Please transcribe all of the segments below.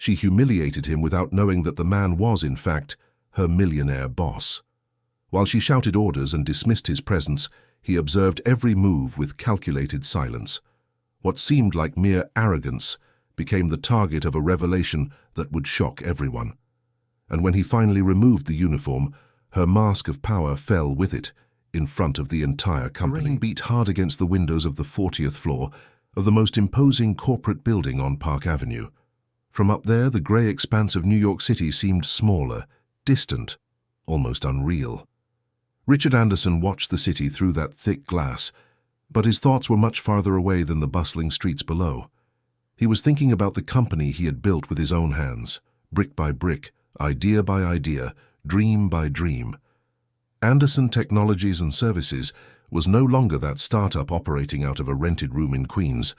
She humiliated him without knowing that the man was, in fact, her millionaire boss. While she shouted orders and dismissed his presence, he observed every move with calculated silence. What seemed like mere arrogance became the target of a revelation that would shock everyone. And when he finally removed the uniform, her mask of power fell with it, in front of the entire company. The rain beat hard against the windows of the 40th floor of the most imposing corporate building on Park Avenue. From up there, the grey expanse of New York City seemed smaller, distant, almost unreal. Richard Anderson watched the city through that thick glass, but his thoughts were much farther away than the bustling streets below. He was thinking about the company he had built with his own hands, brick by brick, idea by idea, dream by dream. Anderson Technologies and Services was no longer that startup operating out of a rented room in Queens,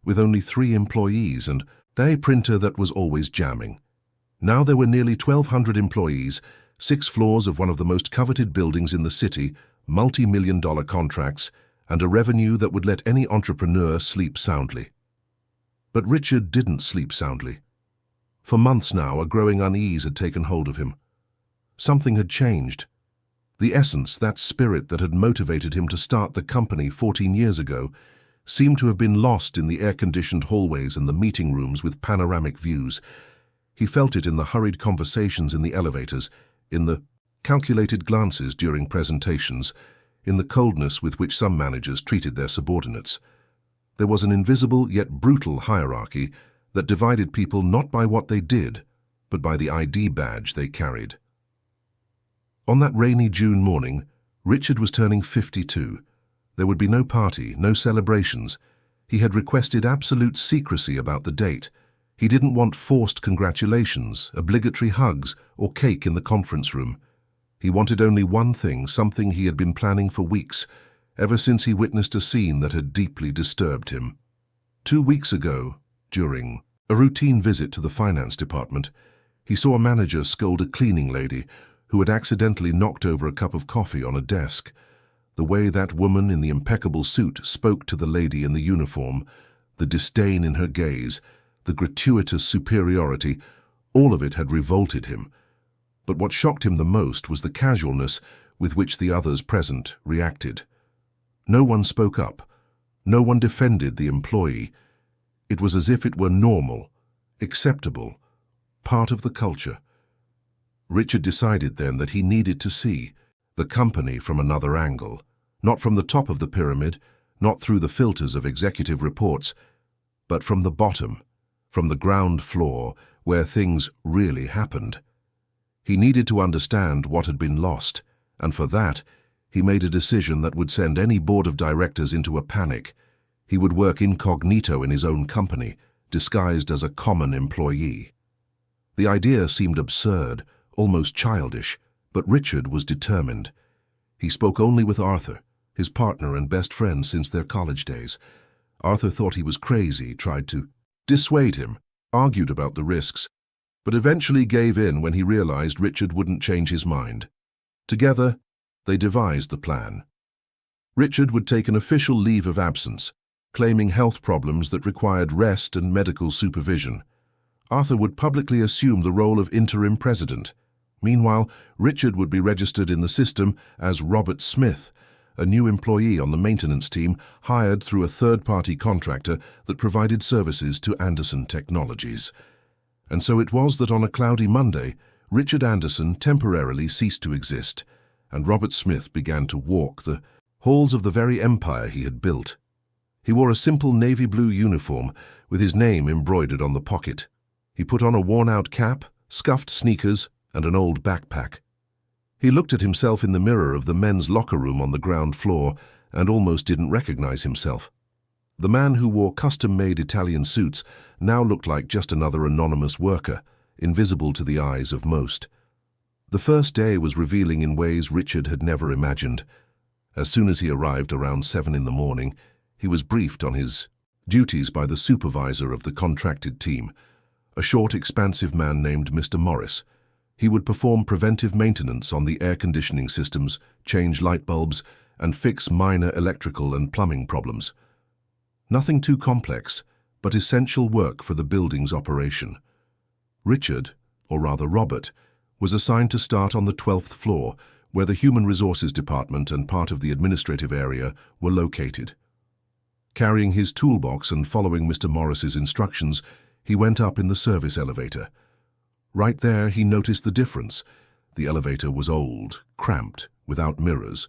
with only 3 employees and a printer that was always jamming. Now there were nearly 1,200 employees, 6 floors of one of the most coveted buildings in the city, multi-million-dollar contracts, and a revenue that would let any entrepreneur sleep soundly. But Richard didn't sleep soundly. For months now, a growing unease had taken hold of him. Something had changed. The essence, that spirit that had motivated him to start the company 14 years ago, seemed to have been lost in the air-conditioned hallways and the meeting rooms with panoramic views. He felt it in the hurried conversations in the elevators, in the calculated glances during presentations, in the coldness with which some managers treated their subordinates. There was an invisible yet brutal hierarchy that divided people not by what they did, but by the ID badge they carried. On that rainy June morning, Richard was turning 52. There would be no party, no celebrations. He had requested absolute secrecy about the date. He didn't want forced congratulations, obligatory hugs, or cake in the conference room. He wanted only one thing, something he had been planning for weeks, ever since he witnessed a scene that had deeply disturbed him. 2 weeks ago, during a routine visit to the finance department, he saw a manager scold a cleaning lady who had accidentally knocked over a cup of coffee on a desk. The way that woman in the impeccable suit spoke to the lady in the uniform, the disdain in her gaze, the gratuitous superiority, all of it had revolted him. But what shocked him the most was the casualness with which the others present reacted. No one spoke up. No one defended the employee. It was as if it were normal, acceptable, part of the culture. Richard decided then that he needed to see the company from another angle, not from the top of the pyramid, not through the filters of executive reports, but from the bottom, from the ground floor, where things really happened. He needed to understand what had been lost, and for that, he made a decision that would send any board of directors into a panic. He would work incognito in his own company, disguised as a common employee. The idea seemed absurd, almost childish, but Richard was determined. He spoke only with Arthur, his partner and best friend since their college days. Arthur thought he was crazy, tried to dissuade him, argued about the risks, but eventually gave in when he realized Richard wouldn't change his mind. Together, they devised the plan. Richard would take an official leave of absence, claiming health problems that required rest and medical supervision. Arthur would publicly assume the role of interim president. Meanwhile, Richard would be registered in the system as Robert Smith, a new employee on the maintenance team hired through a third-party contractor that provided services to Anderson Technologies. And so it was that on a cloudy Monday, Richard Anderson temporarily ceased to exist, and Robert Smith began to walk the halls of the very empire he had built. He wore a simple navy blue uniform with his name embroidered on the pocket. He put on a worn-out cap, scuffed sneakers, and an old backpack. He looked at himself in the mirror of the men's locker room on the ground floor and almost didn't recognize himself. The man who wore custom-made Italian suits now looked like just another anonymous worker, invisible to the eyes of most. The first day was revealing in ways Richard had never imagined. As soon as he arrived around 7 in the morning, he was briefed on his duties by the supervisor of the contracted team, a short, expansive man named Mr. Morris. He would perform preventive maintenance on the air conditioning systems, change light bulbs, and fix minor electrical and plumbing problems. Nothing too complex, but essential work for the building's operation. Richard, or rather Robert, was assigned to start on the 12th floor, where the Human Resources Department and part of the administrative area were located. Carrying his toolbox and following Mr. Morris's instructions, he went up in the service elevator. Right there, he noticed the difference. The elevator was old, cramped, without mirrors,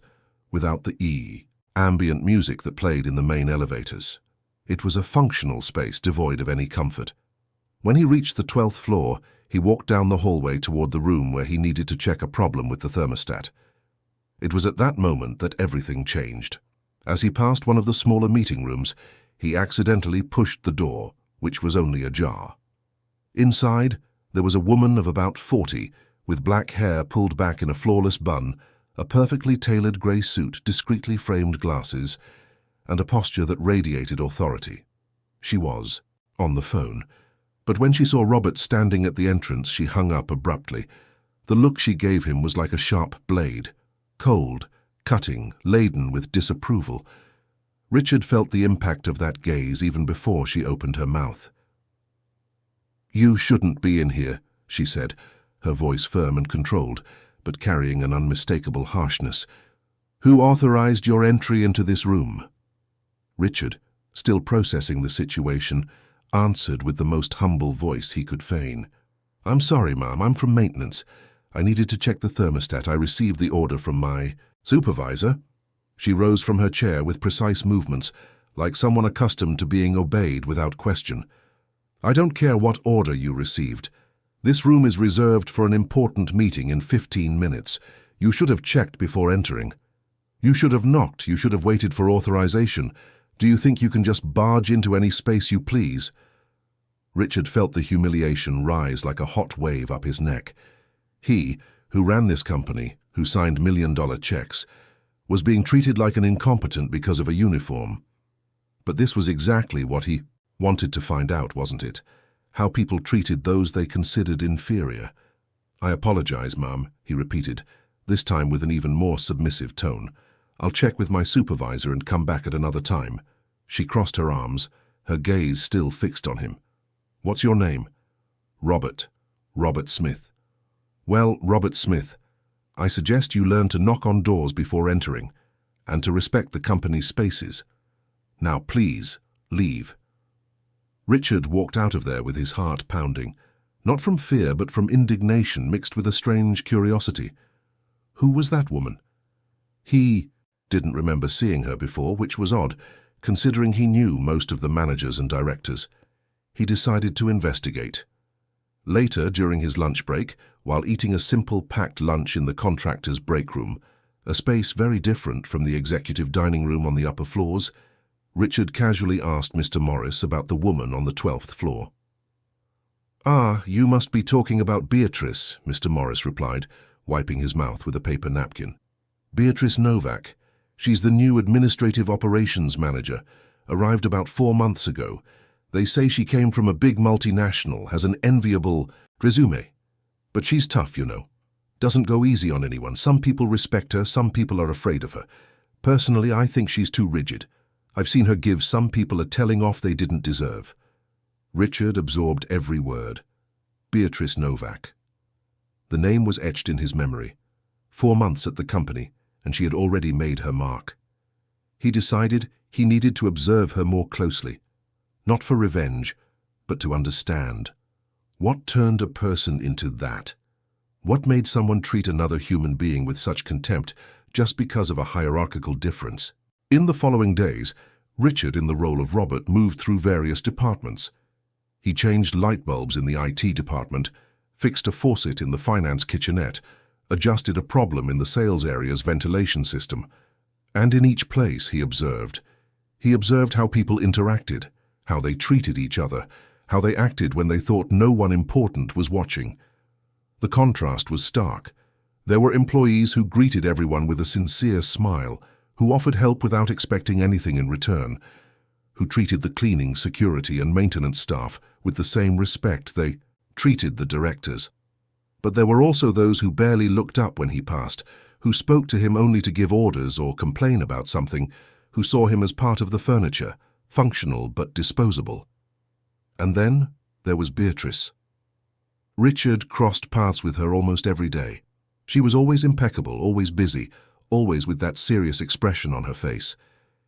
without the ambient music that played in the main elevators. It was a functional space devoid of any comfort. When he reached the 12th floor, he walked down the hallway toward the room where he needed to check a problem with the thermostat. It was at that moment that everything changed. As he passed one of the smaller meeting rooms, he accidentally pushed the door, which was only ajar. Inside, there was a woman of about 40, with black hair pulled back in a flawless bun, a perfectly tailored grey suit, discreetly framed glasses, and a posture that radiated authority. She was on the phone, but when she saw Robert standing at the entrance, she hung up abruptly. The look she gave him was like a sharp blade, cold, cutting, laden with disapproval. Richard felt the impact of that gaze even before she opened her mouth. "You shouldn't be in here," she said, her voice firm and controlled, but carrying an unmistakable harshness. "Who authorized your entry into this room?" Richard, still processing the situation, answered with the most humble voice he could feign. "I'm sorry, ma'am, I'm from maintenance. I needed to check the thermostat. I received the order from my supervisor." She rose from her chair with precise movements, like someone accustomed to being obeyed without question. "I don't care what order you received. This room is reserved for an important meeting in 15 minutes. You should have checked before entering. You should have knocked. You should have waited for authorization. Do you think you can just barge into any space you please?" Richard felt the humiliation rise like a hot wave up his neck. He, who ran this company, who signed million-dollar checks, was being treated like an incompetent because of a uniform. But this was exactly what he wanted to find out, wasn't it? How people treated those they considered inferior. "I apologize, ma'am," he repeated, this time with an even more submissive tone. "I'll check with my supervisor and come back at another time." She crossed her arms, her gaze still fixed on him. "What's your name?" "Robert. Robert Smith." "Well, Robert Smith, I suggest you learn to knock on doors before entering, and to respect the company's spaces. Now please, leave." Richard walked out of there with his heart pounding, not from fear but from indignation mixed with a strange curiosity. Who was that woman? He didn't remember seeing her before, which was odd, considering he knew most of the managers and directors. He decided to investigate. Later, during his lunch break, while eating a simple packed lunch in the contractor's break room, a space very different from the executive dining room on the upper floors, Richard casually asked Mr. Morris about the woman on the 12th floor. "Ah, you must be talking about Beatrice," Mr. Morris replied, wiping his mouth with a paper napkin. "Beatrice Novak. She's the new administrative operations manager, arrived about 4 months ago. They say she came from a big multinational, has an enviable resume. But she's tough, you know. Doesn't go easy on anyone. Some people respect her, some people are afraid of her. Personally, I think she's too rigid. I've seen her give some people a telling off they didn't deserve." Richard absorbed every word. Beatrice Novak. The name was etched in his memory. 4 months at the company, and she had already made her mark. He decided he needed to observe her more closely, not for revenge, but to understand. What turned a person into that? What made someone treat another human being with such contempt just because of a hierarchical difference? In the following days, Richard, in the role of Robert, moved through various departments. He changed light bulbs in the IT department, fixed a faucet in the finance kitchenette, adjusted a problem in the sales area's ventilation system. And in each place, he observed how people interacted, how they treated each other, how they acted when they thought no one important was watching. The contrast was stark. There were employees who greeted everyone with a sincere smile, who offered help without expecting anything in return, who treated the cleaning, security, and maintenance staff with the same respect they treated the directors. But there were also those who barely looked up when he passed, who spoke to him only to give orders or complain about something, who saw him as part of the furniture, functional but disposable. And then there was Beatrice. Richard crossed paths with her almost every day. She was always impeccable, always busy, always with that serious expression on her face.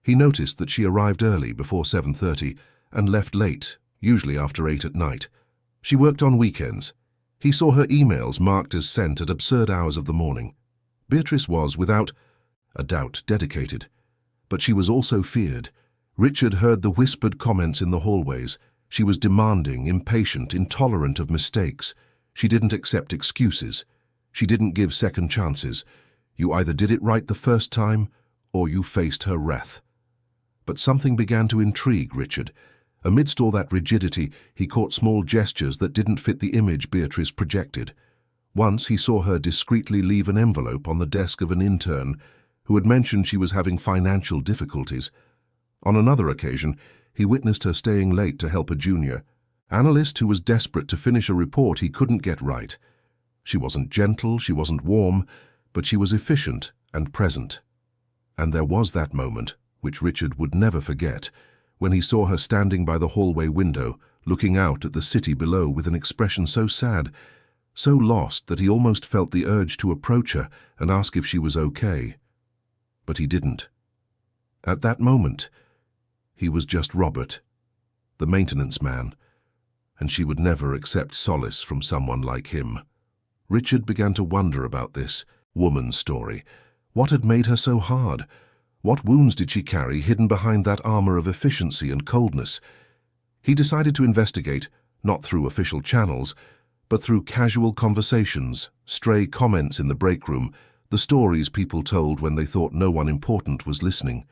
He noticed that she arrived early, before 7:30, and left late, usually after 8 at night. She worked on weekends. He saw her emails marked as sent at absurd hours of the morning. Beatrice was, without a doubt, dedicated. But she was also feared. Richard heard the whispered comments in the hallways. She was demanding, impatient, intolerant of mistakes. She didn't accept excuses. She didn't give second chances. You either did it right the first time, or you faced her wrath. But something began to intrigue Richard. Amidst all that rigidity, he caught small gestures that didn't fit the image Beatrice projected. Once he saw her discreetly leave an envelope on the desk of an intern who had mentioned she was having financial difficulties. On another occasion, he witnessed her staying late to help a junior analyst who was desperate to finish a report he couldn't get right. She wasn't gentle, she wasn't warm, but she was efficient and present. And there was that moment, which Richard would never forget, when he saw her standing by the hallway window, looking out at the city below with an expression so sad, so lost that he almost felt the urge to approach her and ask if she was okay. But he didn't. At that moment, he was just Robert, the maintenance man, and she would never accept solace from someone like him. Richard began to wonder about this woman's story. What had made her so hard? What wounds did she carry hidden behind that armor of efficiency and coldness? He decided to investigate, not through official channels, but through casual conversations, stray comments in the break room, the stories people told when they thought no one important was listening.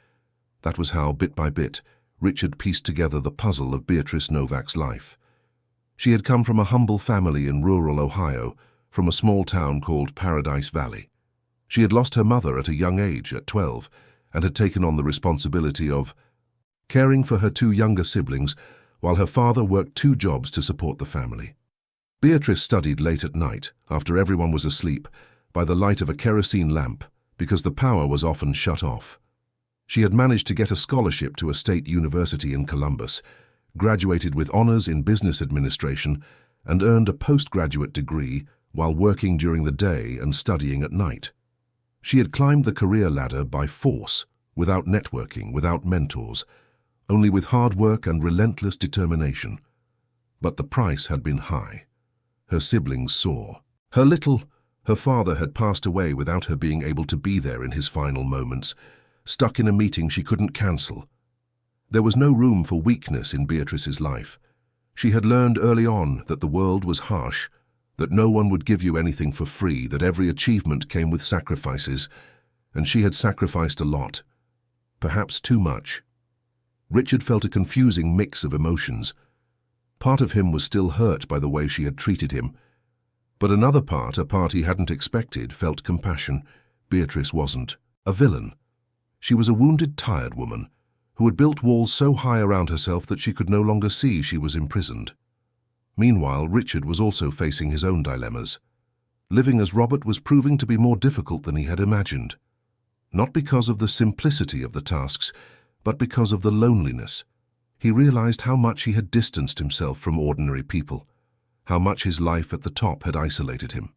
That was how, bit by bit, Richard pieced together the puzzle of Beatrice Novak's life. She had come from a humble family in rural Ohio, from a small town called Paradise Valley. She had lost her mother at a young age, at 12, and had taken on the responsibility of caring for her two younger siblings while her father worked 2 jobs to support the family. Beatrice studied late at night, after everyone was asleep, by the light of a kerosene lamp, because the power was often shut off. She had managed to get a scholarship to a state university in Columbus, graduated with honors in business administration, and earned a postgraduate degree while working during the day and studying at night. She had climbed the career ladder by force, without networking, without mentors, only with hard work and relentless determination. But the price had been high. Her siblings saw. Her father had passed away without her being able to be there in his final moments, stuck in a meeting she couldn't cancel. There was no room for weakness in Beatrice's life. She had learned early on that the world was harsh, that no one would give you anything for free, that every achievement came with sacrifices, and she had sacrificed a lot, perhaps too much. Richard felt a confusing mix of emotions. Part of him was still hurt by the way she had treated him, but another part, a part he hadn't expected, felt compassion. Beatrice wasn't a villain. She was a wounded, tired woman who had built walls so high around herself that she could no longer see she was imprisoned. Meanwhile, Richard was also facing his own dilemmas. Living as Robert was proving to be more difficult than he had imagined. Not because of the simplicity of the tasks, but because of the loneliness. He realized how much he had distanced himself from ordinary people, how much his life at the top had isolated him.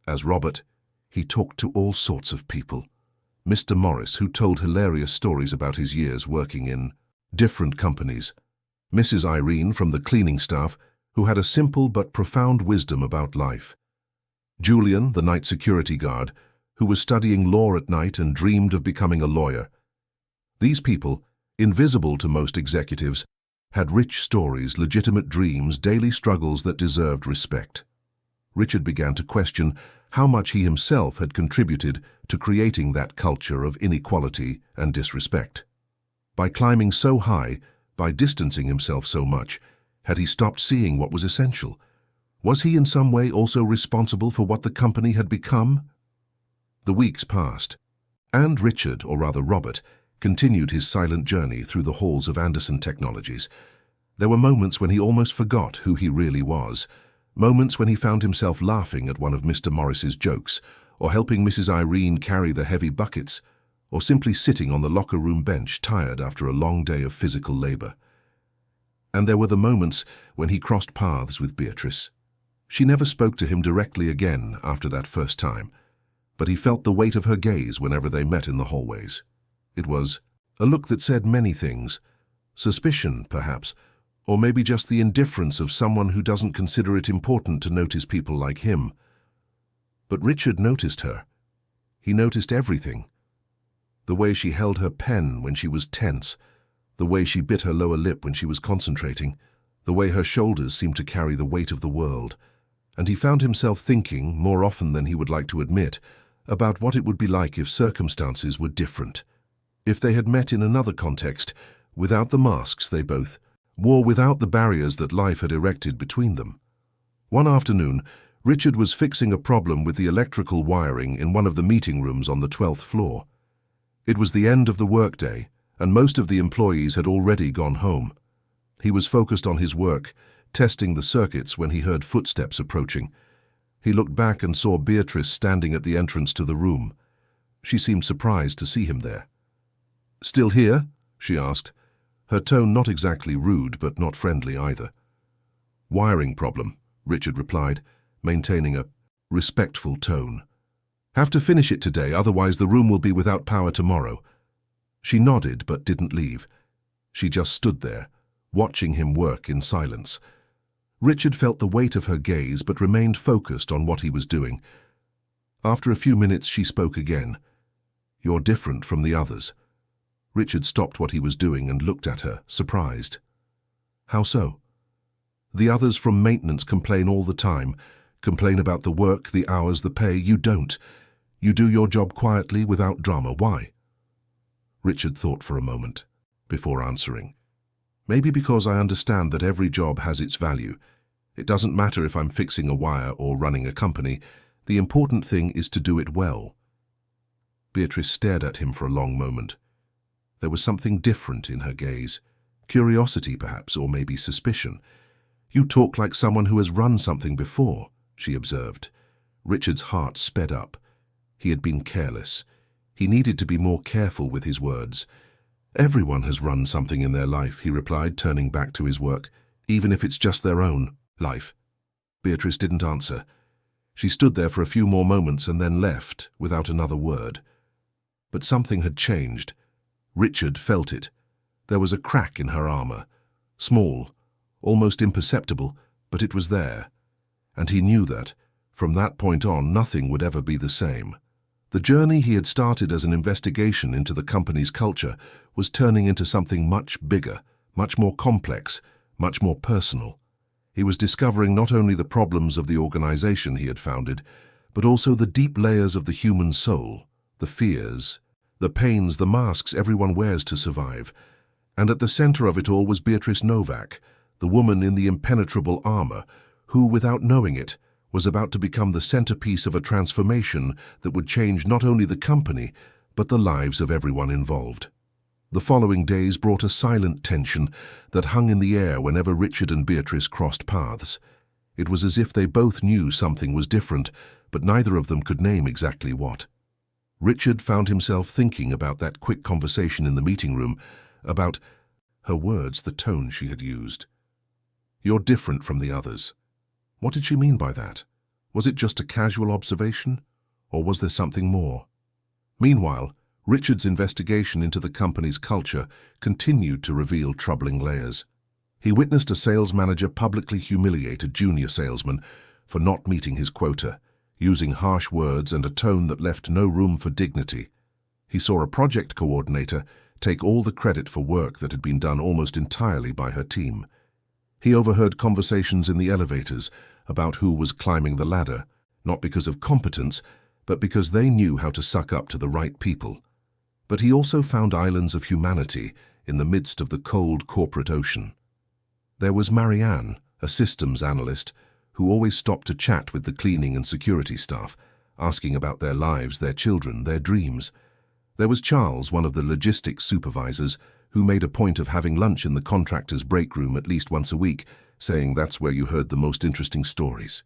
As Robert, he talked to all sorts of people. Mr. Morris, who told hilarious stories about his years working in different companies. Mrs. Irene from the cleaning staff, who had a simple but profound wisdom about life. Julian, the night security guard, who was studying law at night and dreamed of becoming a lawyer. These people, invisible to most executives, had rich stories, legitimate dreams, daily struggles that deserved respect. Richard began to question how much he himself had contributed to creating that culture of inequality and disrespect. By climbing so high, by distancing himself so much, had he stopped seeing what was essential? Was he in some way also responsible for what the company had become? The weeks passed, and Richard, or rather Robert, continued his silent journey through the halls of Anderson Technologies. There were moments when he almost forgot who he really was, moments when he found himself laughing at one of Mr. Morris's jokes, or helping Mrs. Irene carry the heavy buckets, or simply sitting on the locker room bench tired after a long day of physical labor. And there were the moments when he crossed paths with Beatrice. She never spoke to him directly again after that first time, but he felt the weight of her gaze whenever they met in the hallways. It was a look that said many things. Suspicion, perhaps, or maybe just the indifference of someone who doesn't consider it important to notice people like him. But Richard noticed her. He noticed everything. The way she held her pen when she was tense, the way she bit her lower lip when she was concentrating, the way her shoulders seemed to carry the weight of the world. And he found himself thinking, more often than he would like to admit, about what it would be like if circumstances were different. If they had met in another context, without the masks they both wore, without the barriers that life had erected between them. One afternoon, Richard was fixing a problem with the electrical wiring in one of the meeting rooms on the 12th floor. It was the end of the workday, and most of the employees had already gone home. He was focused on his work, testing the circuits, when he heard footsteps approaching. He looked back and saw Beatrice standing at the entrance to the room. She seemed surprised to see him there. "Still here?" she asked, her tone not exactly rude but not friendly either. "Wiring problem," Richard replied, maintaining a respectful tone. "Have to finish it today, otherwise the room will be without power tomorrow." She nodded but didn't leave. She just stood there, watching him work in silence. Richard felt the weight of her gaze but remained focused on what he was doing. After a few minutes she spoke again. "You're different from the others." Richard stopped what he was doing and looked at her, surprised. "How so?" "The others from maintenance complain all the time. Complain about the work, the hours, the pay. You don't. You do your job quietly, without drama. Why?" Richard thought for a moment, before answering. "Maybe because I understand that every job has its value. It doesn't matter if I'm fixing a wire or running a company. The important thing is to do it well." Beatrice stared at him for a long moment. There was something different in her gaze. Curiosity, perhaps, or maybe suspicion. "You talk like someone who has run something before," she observed. Richard's heart sped up. He had been careless. He needed to be more careful with his words. "Everyone has run something in their life," he replied, turning back to his work, "even if it's just their own life." Beatrice didn't answer. She stood there for a few more moments and then left, without another word. But something had changed. Richard felt it. There was a crack in her armor. Small, almost imperceptible, but it was there. And he knew that, from that point on, nothing would ever be the same. The journey he had started as an investigation into the company's culture was turning into something much bigger, much more complex, much more personal. He was discovering not only the problems of the organization he had founded, but also the deep layers of the human soul, the fears, the pains, the masks everyone wears to survive. And at the center of it all was Beatrice Novak, the woman in the impenetrable armor, who, without knowing it, was about to become the centerpiece of a transformation that would change not only the company, but the lives of everyone involved. The following days brought a silent tension that hung in the air whenever Richard and Beatrice crossed paths. It was as if they both knew something was different, but neither of them could name exactly what. Richard found himself thinking about that quick conversation in the meeting room, about her words, the tone she had used. "You're different from the others." What did she mean by that? Was it just a casual observation, or was there something more? Meanwhile, Richard's investigation into the company's culture continued to reveal troubling layers. He witnessed a sales manager publicly humiliate a junior salesman for not meeting his quota, using harsh words and a tone that left no room for dignity. He saw a project coordinator take all the credit for work that had been done almost entirely by her team. He overheard conversations in the elevators about who was climbing the ladder, not because of competence, but because they knew how to suck up to the right people. But he also found islands of humanity in the midst of the cold corporate ocean. There was Marianne, a systems analyst, who always stopped to chat with the cleaning and security staff, asking about their lives, their children, their dreams. There was Charles, one of the logistics supervisors, who made a point of having lunch in the contractor's break room at least once a week, saying that's where you heard the most interesting stories.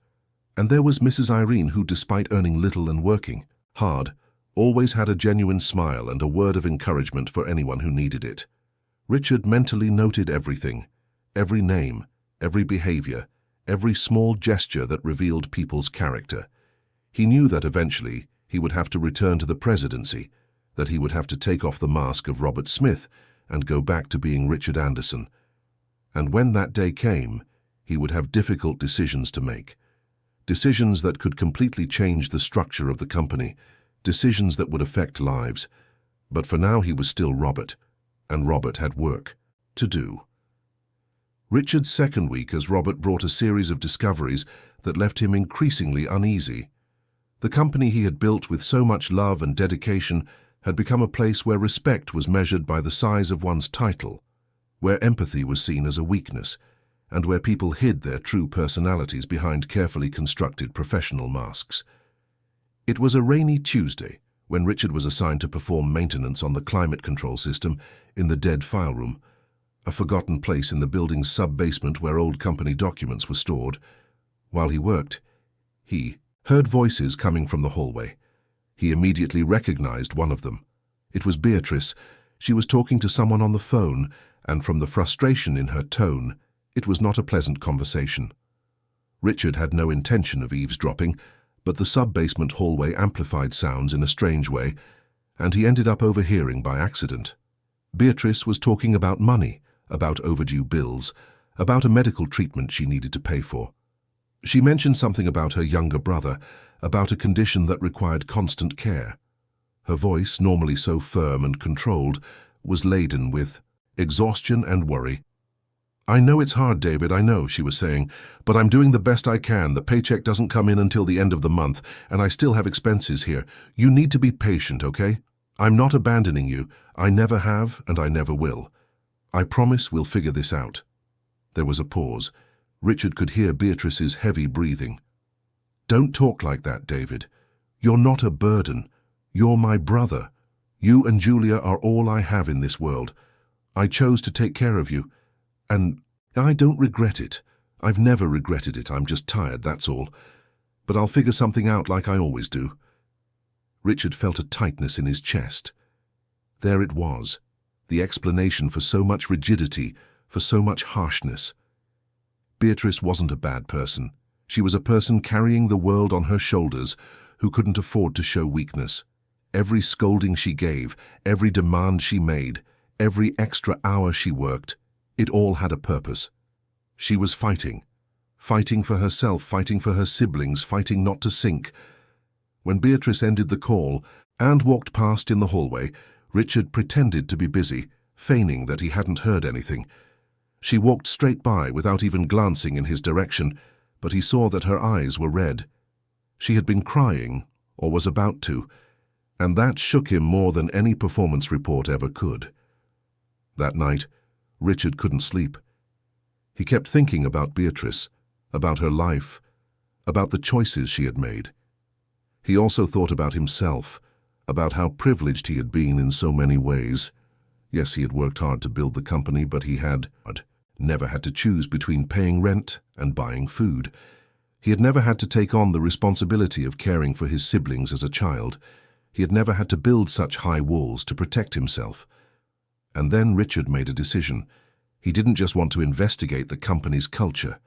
And there was Mrs. Irene, who, despite earning little and working hard, always had a genuine smile and a word of encouragement for anyone who needed it. Richard mentally noted everything, every name, every behavior, every small gesture that revealed people's character. He knew that eventually he would have to return to the presidency, that he would have to take off the mask of Robert Smith and go back to being Richard Anderson. And when that day came, he would have difficult decisions to make. Decisions that could completely change the structure of the company, decisions that would affect lives. But for now he was still Robert, and Robert had work to do. Richard's second week as Robert brought a series of discoveries that left him increasingly uneasy. The company he had built with so much love and dedication had become a place where respect was measured by the size of one's title, where empathy was seen as a weakness, and where people hid their true personalities behind carefully constructed professional masks. It was a rainy Tuesday when Richard was assigned to perform maintenance on the climate control system in the dead file room, a forgotten place in the building's sub-basement where old company documents were stored. While he worked, he heard voices coming from the hallway. He immediately recognized one of them. It was Beatrice. She was talking to someone on the phone, and from the frustration in her tone, it was not a pleasant conversation. Richard had no intention of eavesdropping, but the sub-basement hallway amplified sounds in a strange way, and he ended up overhearing by accident. Beatrice was talking about money, about overdue bills, about a medical treatment she needed to pay for. She mentioned something about her younger brother, about a condition that required constant care. Her voice, normally so firm and controlled, was laden with exhaustion and worry. "I know it's hard, David, I know," she was saying, "but I'm doing the best I can. The paycheck doesn't come in until the end of the month, and I still have expenses here. You need to be patient, okay? I'm not abandoning you. I never have, and I never will. I promise we'll figure this out." There was a pause. Richard could hear Beatrice's heavy breathing. "Don't talk like that, David. You're not a burden. You're my brother. You and Julia are all I have in this world. I chose to take care of you, and I don't regret it. I've never regretted it. I'm just tired, that's all. But I'll figure something out like I always do." Richard felt a tightness in his chest. There it was, the explanation for so much rigidity, for so much harshness. Beatrice wasn't a bad person. She was a person carrying the world on her shoulders who couldn't afford to show weakness. Every scolding she gave, every demand she made, every extra hour she worked, it all had a purpose. She was fighting. Fighting for herself, fighting for her siblings, fighting not to sink. When Beatrice ended the call and walked past in the hallway, Richard pretended to be busy, feigning that he hadn't heard anything. She walked straight by without even glancing in his direction, but he saw that her eyes were red. She had been crying, or was about to, and that shook him more than any performance report ever could. That night, Richard couldn't sleep. He kept thinking about Beatrice, about her life, about the choices she had made. He also thought about himself, about how privileged he had been in so many ways. Yes, he had worked hard to build the company, but he had never had to choose between paying rent and buying food. He had never had to take on the responsibility of caring for his siblings as a child. He had never had to build such high walls to protect himself. And then Richard made a decision. He didn't just want to investigate the company's culture.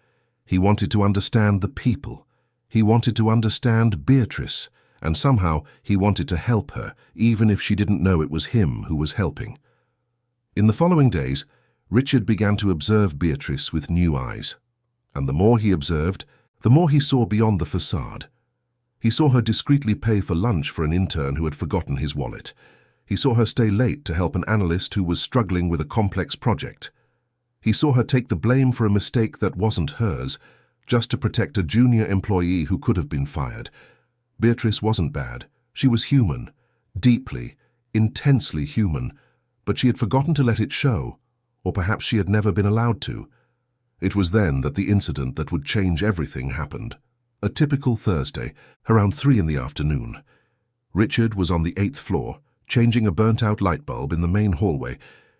He wanted to understand the people. He wanted to understand Beatrice, and somehow he wanted to help her, even if she didn't know it was him who was helping. In the following days, Richard began to observe Beatrice with new eyes. And the more he observed, the more he saw beyond the facade. He saw her discreetly pay for lunch for an intern who had forgotten his wallet. He saw her stay late to help an analyst who was struggling with a complex project. He saw her take the blame for a mistake that wasn't hers, just to protect a junior employee who could have been fired. Beatrice wasn't bad. She was human, deeply, intensely human, but she had forgotten to let it show, or perhaps she had never been allowed to. It was then that the incident that would change everything happened. A typical Thursday, around 3 in the afternoon. Richard was on the 8th floor, changing a burnt-out light bulb in the main hallway,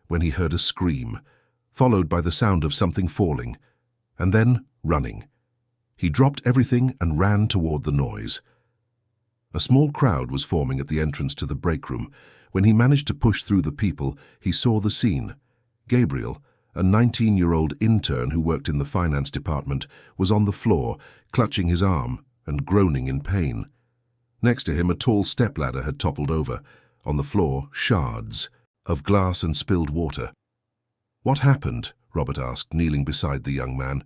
when he heard a scream, followed by the sound of something falling, and then running. He dropped everything and ran toward the noise. A small crowd was forming at the entrance to the break room. When he managed to push through the people, he saw the scene. Gabriel, a 19-year-old intern who worked in the finance department, was on the floor, clutching his arm and groaning in pain. Next to him, a tall stepladder had toppled over. On the floor, shards of glass and spilled water. "What happened?" Robert asked, kneeling beside the young man.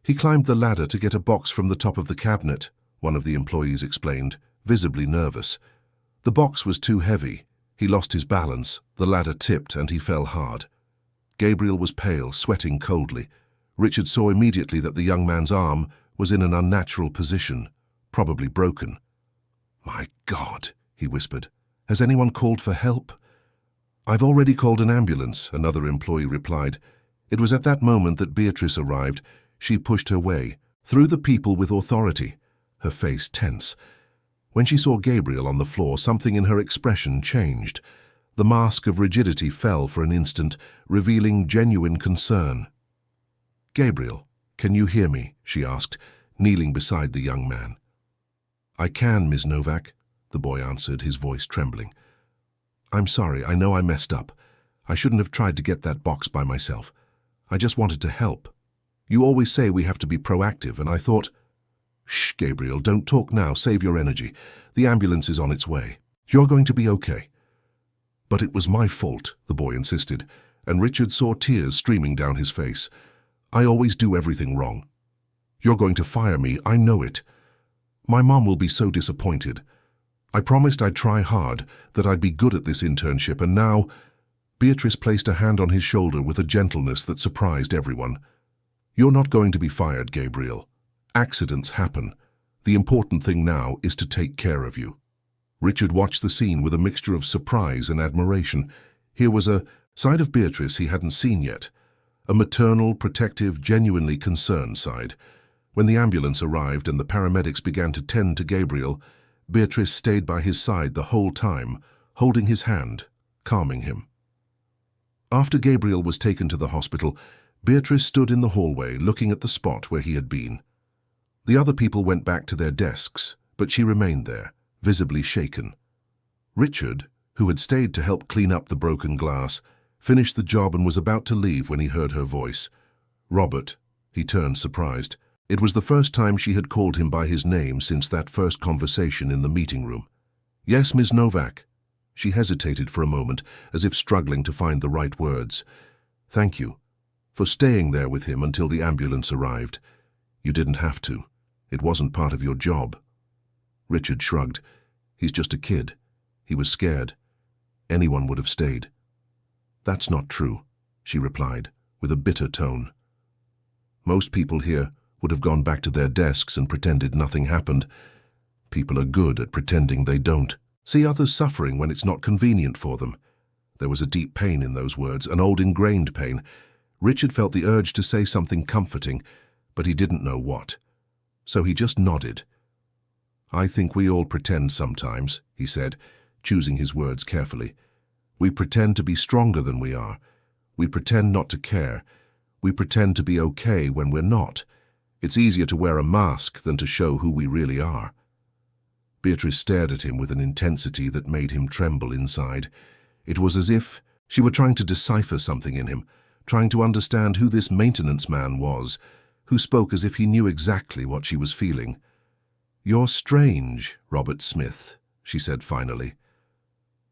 "He climbed the ladder to get a box from the top of the cabinet," one of the employees explained, visibly nervous. "The box was too heavy. He lost his balance, the ladder tipped, and he fell hard." Gabriel was pale, sweating coldly. Richard saw immediately that the young man's arm was in an unnatural position, probably broken. "My God," he whispered. "Has anyone called for help?" "I've already called an ambulance," another employee replied. It was at that moment that Beatrice arrived. She pushed her way, through the people with authority, her face tense. When she saw Gabriel on the floor, something in her expression changed. The mask of rigidity fell for an instant, revealing genuine concern. "Gabriel, can you hear me?" she asked, kneeling beside the young man. "I can, Ms. Novak," the boy answered, his voice trembling. "I'm sorry, I know I messed up. I shouldn't have tried to get that box by myself. I just wanted to help. You always say we have to be proactive, and I thought—" "Shh, Gabriel, don't talk now, save your energy. The ambulance is on its way. You're going to be okay." "But it was my fault," the boy insisted, and Richard saw tears streaming down his face. "I always do everything wrong. You're going to fire me, I know it. My mom will be so disappointed. I promised I'd try hard, that I'd be good at this internship, and now—" Beatrice placed a hand on his shoulder with a gentleness that surprised everyone. "You're not going to be fired, Gabriel. Accidents happen. The important thing now is to take care of you." Richard watched the scene with a mixture of surprise and admiration. Here was a side of Beatrice he hadn't seen yet. A maternal, protective, genuinely concerned side. When the ambulance arrived and the paramedics began to tend to Gabriel, Beatrice stayed by his side the whole time, holding his hand, calming him. After Gabriel was taken to the hospital, Beatrice stood in the hallway looking at the spot where he had been. The other people went back to their desks, but she remained there, visibly shaken. Richard, who had stayed to help clean up the broken glass, finished the job and was about to leave when he heard her voice. "Robert," he turned, surprised. It was the first time she had called him by his name since that first conversation in the meeting room. "Yes, Ms. Novak." She hesitated for a moment, as if struggling to find the right words. "Thank you for staying there with him until the ambulance arrived. You didn't have to. It wasn't part of your job." Richard shrugged. "He's just a kid. He was scared. Anyone would have stayed." "That's not true," she replied, with a bitter tone. "Most people here would have gone back to their desks and pretended nothing happened. People are good at pretending they don't. See others suffering when it's not convenient for them." There was a deep pain in those words, an old ingrained pain. Richard felt the urge to say something comforting, but he didn't know what. So he just nodded. "I think we all pretend sometimes," he said, choosing his words carefully. "We pretend to be stronger than we are. We pretend not to care. We pretend to be okay when we're not. It's easier to wear a mask than to show who we really are." Beatrice stared at him with an intensity that made him tremble inside. It was as if she were trying to decipher something in him, trying to understand who this maintenance man was, who spoke as if he knew exactly what she was feeling. "You're strange, Robert Smith," she said finally.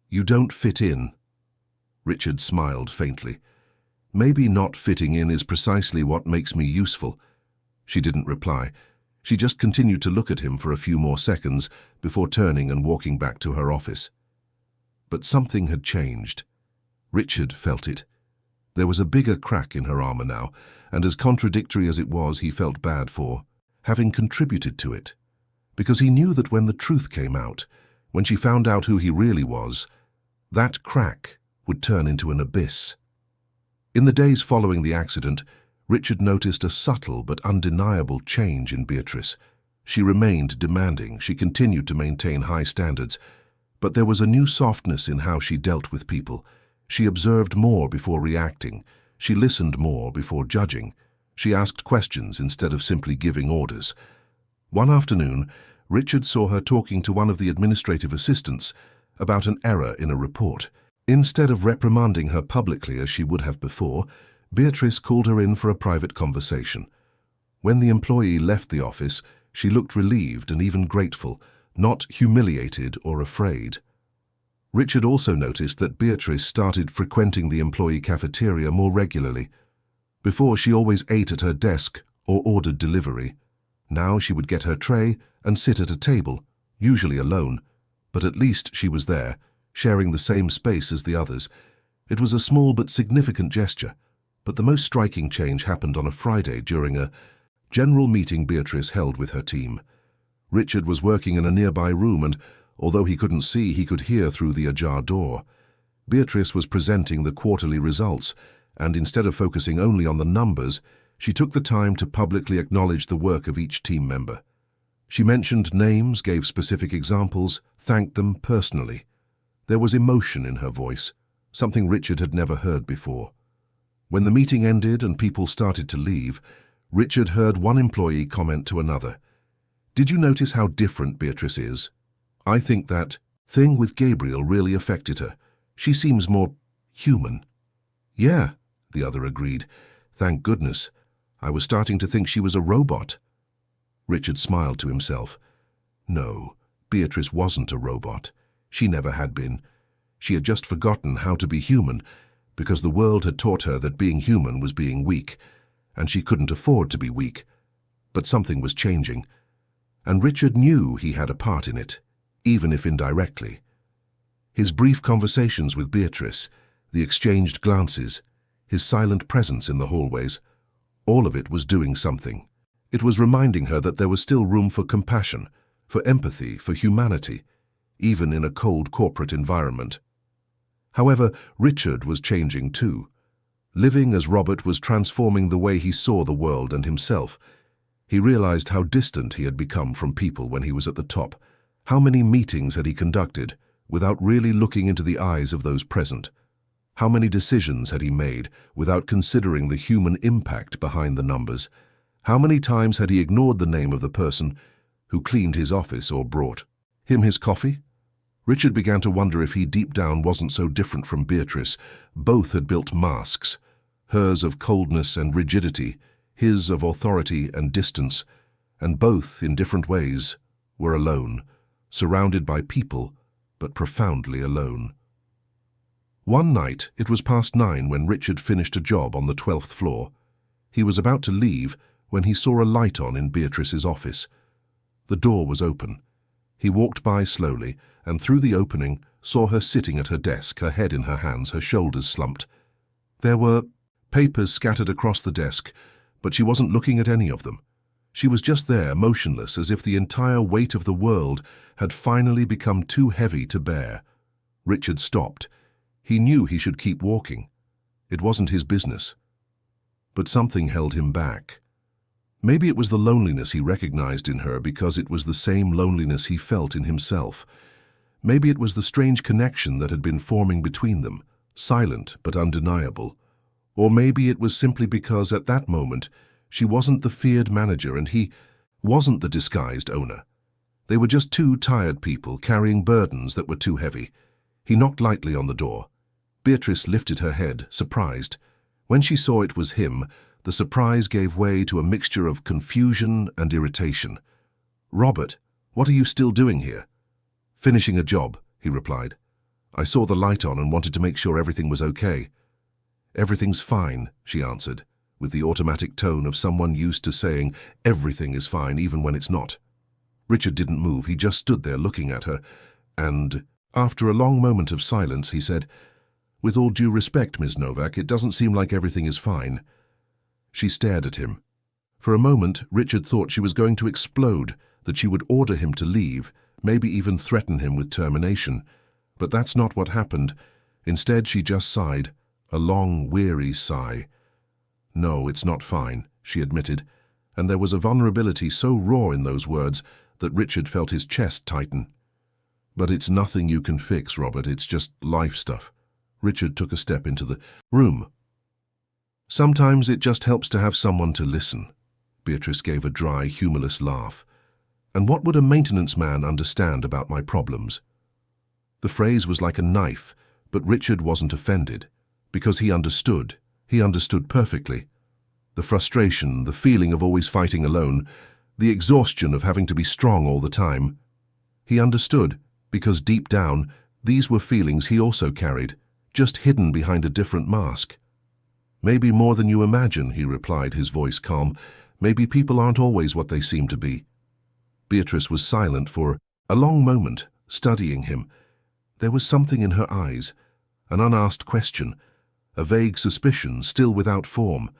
"You don't fit in." Richard smiled faintly. "Maybe not fitting in is precisely what makes me useful." She didn't reply. She just continued to look at him for a few more seconds before turning and walking back to her office. But something had changed. Richard felt it. There was a bigger crack in her armor now, and as contradictory as it was, he felt bad for having contributed to it. Because he knew that when the truth came out, when she found out who he really was, that crack would turn into an abyss. In the days following the accident, Richard noticed a subtle but undeniable change in Beatrice. She remained demanding, she continued to maintain high standards, but there was a new softness in how she dealt with people. She observed more before reacting, she listened more before judging, she asked questions instead of simply giving orders. One afternoon, Richard saw her talking to one of the administrative assistants about an error in a report. Instead of reprimanding her publicly as she would have before, Beatrice called her in for a private conversation. When the employee left the office, she looked relieved and even grateful, not humiliated or afraid. Richard also noticed that Beatrice started frequenting the employee cafeteria more regularly. Before, she always ate at her desk or ordered delivery. Now she would get her tray and sit at a table, usually alone, but at least she was there, sharing the same space as the others. It was a small but significant gesture, but the most striking change happened on a Friday during a general meeting Beatrice held with her team. Richard was working in a nearby room and, although he couldn't see, he could hear through the ajar door. Beatrice was presenting the quarterly results, and instead of focusing only on the numbers, she took the time to publicly acknowledge the work of each team member. She mentioned names, gave specific examples, thanked them personally. There was emotion in her voice, something Richard had never heard before. When the meeting ended and people started to leave, Richard heard one employee comment to another, "Did you notice how different Beatrice is? I think that thing with Gabriel really affected her. She seems more human." "Yeah," the other agreed. "Thank goodness. I was starting to think she was a robot." Richard smiled to himself. No, Beatrice wasn't a robot. She never had been. She had just forgotten how to be human, because the world had taught her that being human was being weak, and she couldn't afford to be weak. But something was changing, and Richard knew he had a part in it, even if indirectly. His brief conversations with Beatrice, the exchanged glances, his silent presence in the hallways, all of it was doing something. It was reminding her that there was still room for compassion, for empathy, for humanity, even in a cold corporate environment. However, Richard was changing too. Living as Robert was transforming the way he saw the world and himself. He realized how distant he had become from people when he was at the top. How many meetings had he conducted without really looking into the eyes of those present? How many decisions had he made without considering the human impact behind the numbers? How many times had he ignored the name of the person who cleaned his office or brought him his coffee? Richard began to wonder if he deep down wasn't so different from Beatrice. Both had built masks, hers of coldness and rigidity, his of authority and distance, and both, in different ways, were alone, surrounded by people, but profoundly alone. One night, it was past 9 when Richard finished a job on the 12th floor. He was about to leave when he saw a light on in Beatrice's office. The door was open. He walked by slowly, and through the opening saw her sitting at her desk, her head in her hands, her shoulders slumped. There were papers scattered across the desk, but she wasn't looking at any of them. She was just there, motionless, as if the entire weight of the world had finally become too heavy to bear. Richard stopped. He knew he should keep walking. It wasn't his business. But something held him back. Maybe it was the loneliness he recognized in her because it was the same loneliness he felt in himself. Maybe it was the strange connection that had been forming between them, silent but undeniable. Or maybe it was simply because at that moment she wasn't the feared manager and he wasn't the disguised owner. They were just two tired people carrying burdens that were too heavy. He knocked lightly on the door. Beatrice lifted her head, surprised. When she saw it was him, the surprise gave way to a mixture of confusion and irritation. "Robert, what are you still doing here?" "Finishing a job," he replied. "I saw the light on and wanted to make sure everything was okay." "Everything's fine," she answered, with the automatic tone of someone used to saying everything is fine even when it's not. Richard didn't move. He just stood there looking at her, and after a long moment of silence, he said, "With all due respect, Ms. Novak, it doesn't seem like everything is fine." She stared at him. For a moment, Richard thought she was going to explode, that she would order him to leave, maybe even threaten him with termination. But that's not what happened. Instead, she just sighed, a long, weary sigh. "No, it's not fine," she admitted, and there was a vulnerability so raw in those words that Richard felt his chest tighten. "But it's nothing you can fix, Robert. It's just life stuff." Richard took a step into the room. "Sometimes it just helps to have someone to listen." Beatrice gave a dry, humorless laugh. "And what would a maintenance man understand about my problems?" The phrase was like a knife, but Richard wasn't offended, because he understood. He understood perfectly. The frustration, the feeling of always fighting alone, the exhaustion of having to be strong all the time. He understood, because deep down, these were feelings he also carried, just hidden behind a different mask. "Maybe more than you imagine," he replied, his voice calm. "Maybe people aren't always what they seem to be." Beatrice was silent for a long moment, studying him. There was something in her eyes, an unasked question, a vague suspicion still without form.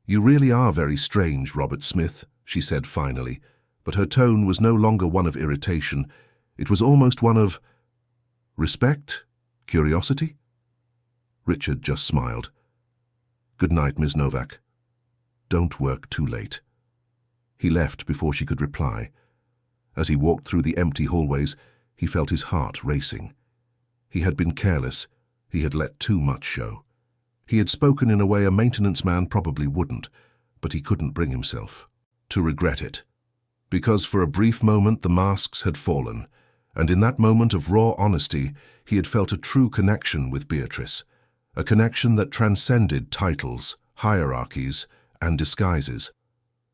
"You really are very strange, Robert Smith," she said finally, but her tone was no longer one of irritation. It was almost one of respect, curiosity. Richard just smiled. "Good night, Ms. Novak. Don't work too late." He left before she could reply. As he walked through the empty hallways, he felt his heart racing. He had been careless. He had let too much show. He had spoken in a way a maintenance man probably wouldn't, but he couldn't bring himself to regret it. Because for a brief moment the masks had fallen, and in that moment of raw honesty he had felt a true connection with Beatrice, a connection that transcended titles, hierarchies, and disguises.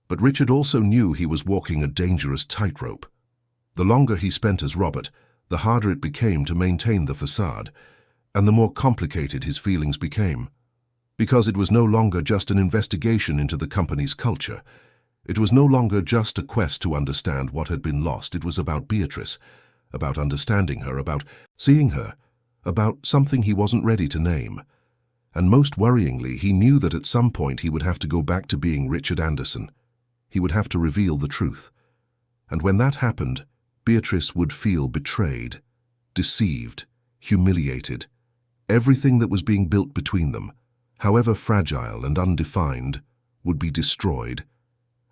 But Richard also knew he was walking a dangerous tightrope. The longer he spent as Robert, the harder it became to maintain the facade, and the more complicated his feelings became. Because it was no longer just an investigation into the company's culture. It was no longer just a quest to understand what had been lost. It was about Beatrice, about understanding her, about seeing her, about something he wasn't ready to name. And most worryingly, he knew that at some point he would have to go back to being Richard Anderson. He would have to reveal the truth. And when that happened, Beatrice would feel betrayed, deceived, humiliated. Everything that was being built between them, however fragile and undefined, would be destroyed,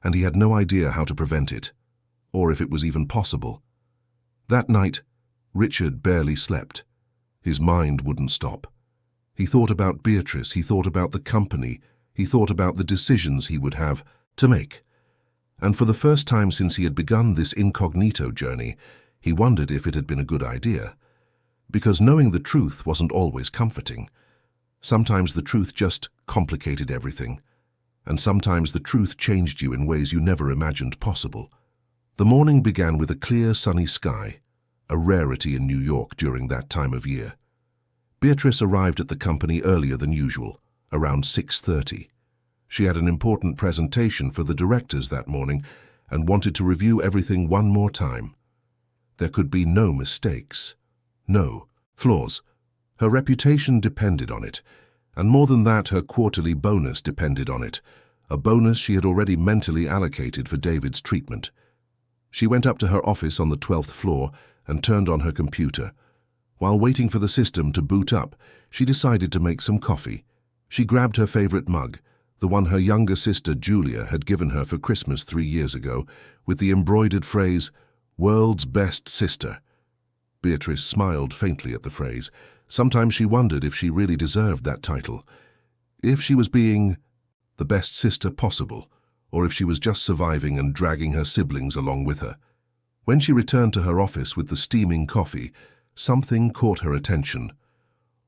and he had no idea how to prevent it, or if it was even possible. That night, Richard barely slept. His mind wouldn't stop. He thought about Beatrice, he thought about the company, he thought about the decisions he would have to make. And for the first time since he had begun this incognito journey, he wondered if it had been a good idea. Because knowing the truth wasn't always comforting. Sometimes the truth just complicated everything, and sometimes the truth changed you in ways you never imagined possible. The morning began with a clear, sunny sky, a rarity in New York during that time of year. Beatrice arrived at the company earlier than usual, around 6:30. She had an important presentation for the directors that morning and wanted to review everything one more time. There could be no mistakes, no flaws. Her reputation depended on it, and more than that, her quarterly bonus depended on it, a bonus she had already mentally allocated for David's treatment. She went up to her office on the 12th floor and turned on her computer. While waiting for the system to boot up, she decided to make some coffee. She grabbed her favorite mug, the one her younger sister Julia had given her for Christmas 3 years ago, with the embroidered phrase, "World's Best Sister." Beatrice smiled faintly at the phrase. Sometimes she wondered if she really deserved that title, if she was being the best sister possible, or if she was just surviving and dragging her siblings along with her. When she returned to her office with the steaming coffee, something caught her attention.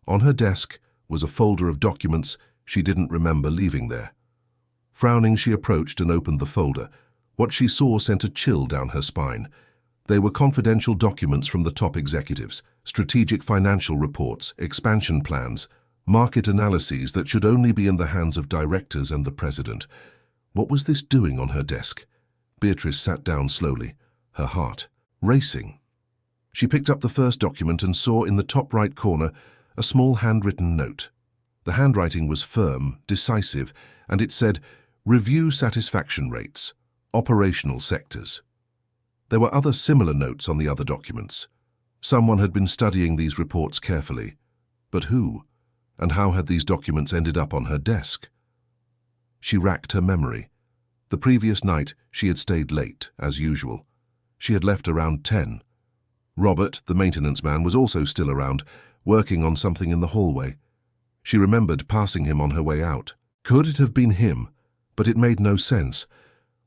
On her desk was a folder of documents she didn't remember leaving there. Frowning, she approached and opened the folder. What she saw sent a chill down her spine. They were confidential documents from the top executives, strategic financial reports, expansion plans, market analyses that should only be in the hands of directors and the president. What was this doing on her desk? Beatrice sat down slowly, her heart racing. She picked up the first document and saw in the top right corner a small handwritten note. The handwriting was firm, decisive, and it said, "Review satisfaction rates, operational sectors." There were other similar notes on the other documents. Someone had been studying these reports carefully. But who? And how had these documents ended up on her desk? She racked her memory. The previous night, she had stayed late, as usual. She had left around 10. Robert, the maintenance man, was also still around, working on something in the hallway. She remembered passing him on her way out. Could it have been him? But it made no sense.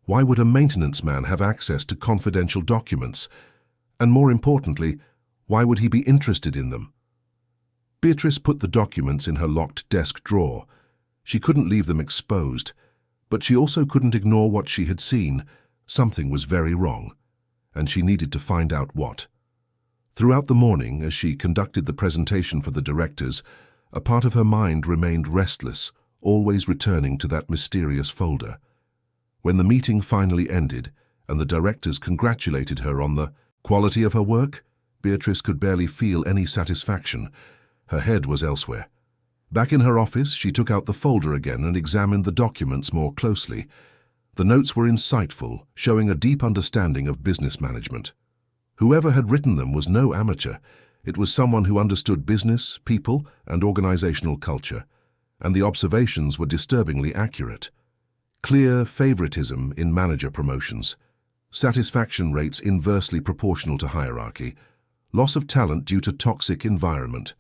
Why would a maintenance man have access to confidential documents? And more importantly, why would he be interested in them? Beatrice put the documents in her locked desk drawer. She couldn't leave them exposed, but she also couldn't ignore what she had seen. Something was very wrong, and she needed to find out what. Throughout the morning, as she conducted the presentation for the directors, a part of her mind remained restless, always returning to that mysterious folder. When the meeting finally ended, and the directors congratulated her on the quality of her work, Beatrice could barely feel any satisfaction. Her head was elsewhere. Back in her office, she took out the folder again and examined the documents more closely. The notes were insightful, showing a deep understanding of business management. Whoever had written them was no amateur. It was someone who understood business, people, and organizational culture, and the observations were disturbingly accurate. Clear favoritism in manager promotions, satisfaction rates inversely proportional to hierarchy, loss of talent due to toxic environment.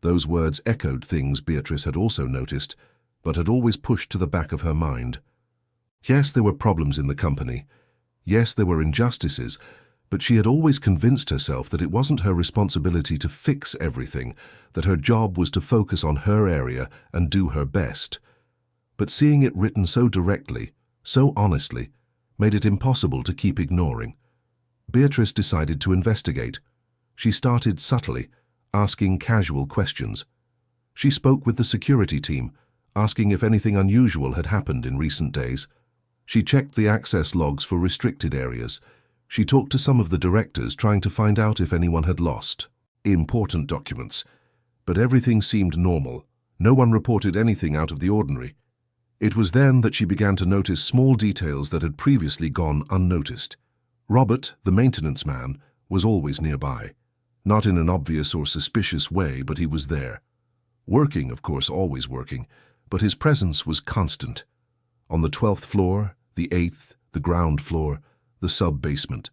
Those words echoed things Beatrice had also noticed, but had always pushed to the back of her mind. Yes, there were problems in the company. Yes, there were injustices, but she had always convinced herself that it wasn't her responsibility to fix everything, that her job was to focus on her area and do her best. But seeing it written so directly, so honestly, made it impossible to keep ignoring. Beatrice decided to investigate. She started subtly, asking casual questions. She spoke with the security team, asking if anything unusual had happened in recent days. She checked the access logs for restricted areas. She talked to some of the directors, trying to find out if anyone had lost important documents. But everything seemed normal. No one reported anything out of the ordinary. It was then that she began to notice small details that had previously gone unnoticed. Robert, the maintenance man, was always nearby. Not in an obvious or suspicious way, but he was there. Working, of course, always working, but his presence was constant. On the 12th floor, the 8th, the ground floor, the sub-basement.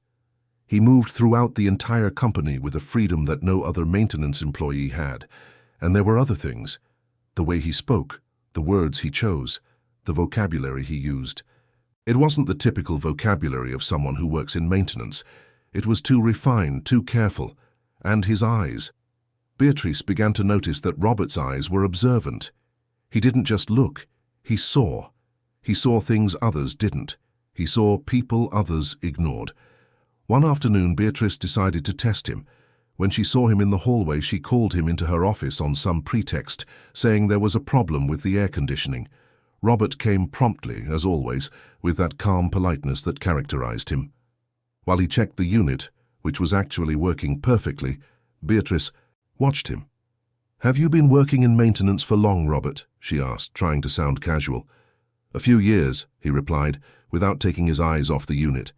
He moved throughout the entire company with a freedom that no other maintenance employee had. And there were other things. The way he spoke, the words he chose, the vocabulary he used. It wasn't the typical vocabulary of someone who works in maintenance. It was too refined, too careful. And his eyes. Beatrice began to notice that Robert's eyes were observant. He didn't just look, he saw. He saw things others didn't. He saw people others ignored. One afternoon, Beatrice decided to test him. When she saw him in the hallway, she called him into her office on some pretext, saying there was a problem with the air conditioning. Robert came promptly, as always, with that calm politeness that characterized him. While he checked the unit, which was actually working perfectly, Beatrice watched him. "Have you been working in maintenance for long, Robert?" she asked, trying to sound casual. "A few years," he replied, without taking his eyes off the unit.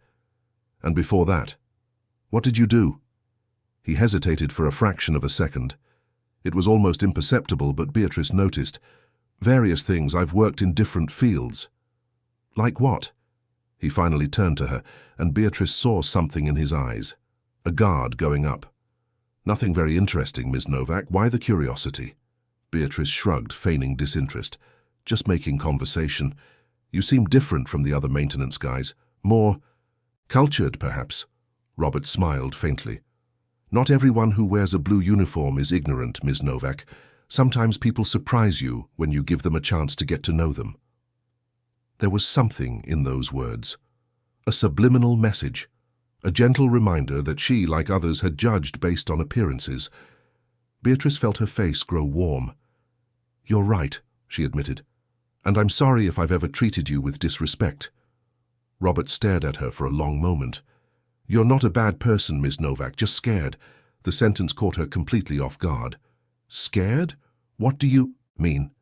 "And before that? What did you do?" He hesitated for a fraction of a second. It was almost imperceptible, but Beatrice noticed. "Various things. I've worked in different fields." "Like what?" He finally turned to her, and Beatrice saw something in his eyes. A guard going up. "Nothing very interesting, Ms. Novak. Why the curiosity?" Beatrice shrugged, feigning disinterest. "Just making conversation. You seem different from the other maintenance guys. More cultured, perhaps." Robert smiled faintly. "Not everyone who wears a blue uniform is ignorant, Ms. Novak. Sometimes people surprise you when you give them a chance to get to know them." There was something in those words. A subliminal message. A gentle reminder that she, like others, had judged based on appearances. Beatrice felt her face grow warm. "You're right," she admitted. "And I'm sorry if I've ever treated you with disrespect." Robert stared at her for a long moment. "You're not a bad person, Ms. Novak, just scared." The sentence caught her completely off guard. "Scared? What do you mean?"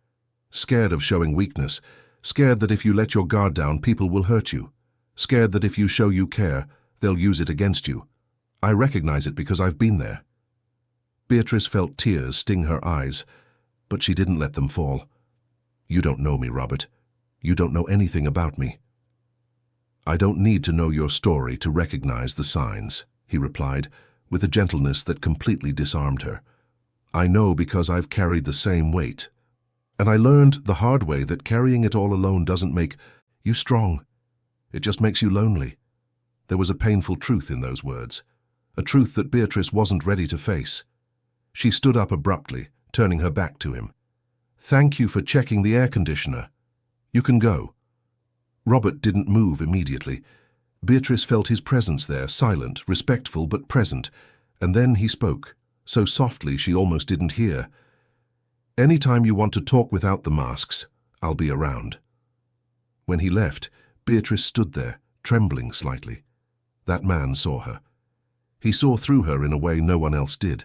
"Scared of showing weakness. Scared that if you let your guard down, people will hurt you. Scared that if you show you care, they'll use it against you. I recognize it because I've been there." Beatrice felt tears sting her eyes, but she didn't let them fall. "You don't know me, Robert. You don't know anything about me." "I don't need to know your story to recognize the signs," he replied, with a gentleness that completely disarmed her. "I know because I've carried the same weight. And I learned the hard way that carrying it all alone doesn't make you strong. It just makes you lonely." There was a painful truth in those words, a truth that Beatrice wasn't ready to face. She stood up abruptly, turning her back to him. "Thank you for checking the air conditioner. You can go." Robert didn't move immediately. Beatrice felt his presence there, silent, respectful but present, and then he spoke, so softly she almost didn't hear. "Anytime you want to talk without the masks, I'll be around." When he left, Beatrice stood there, trembling slightly. That man saw her. He saw through her in a way no one else did,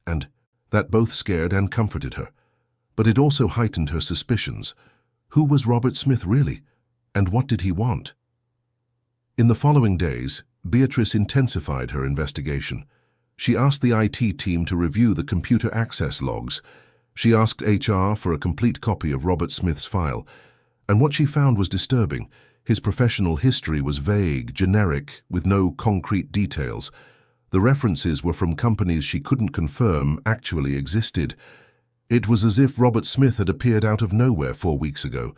and that both scared and comforted her. But it also heightened her suspicions. Who was Robert Smith really, and what did he want? In the following days, Beatrice intensified her investigation. She asked the IT team to review the computer access logs. She asked HR for a complete copy of Robert Smith's file, and what she found was disturbing. His professional history was vague, generic, with no concrete details. The references were from companies she couldn't confirm actually existed. It was as if Robert Smith had appeared out of nowhere 4 weeks ago.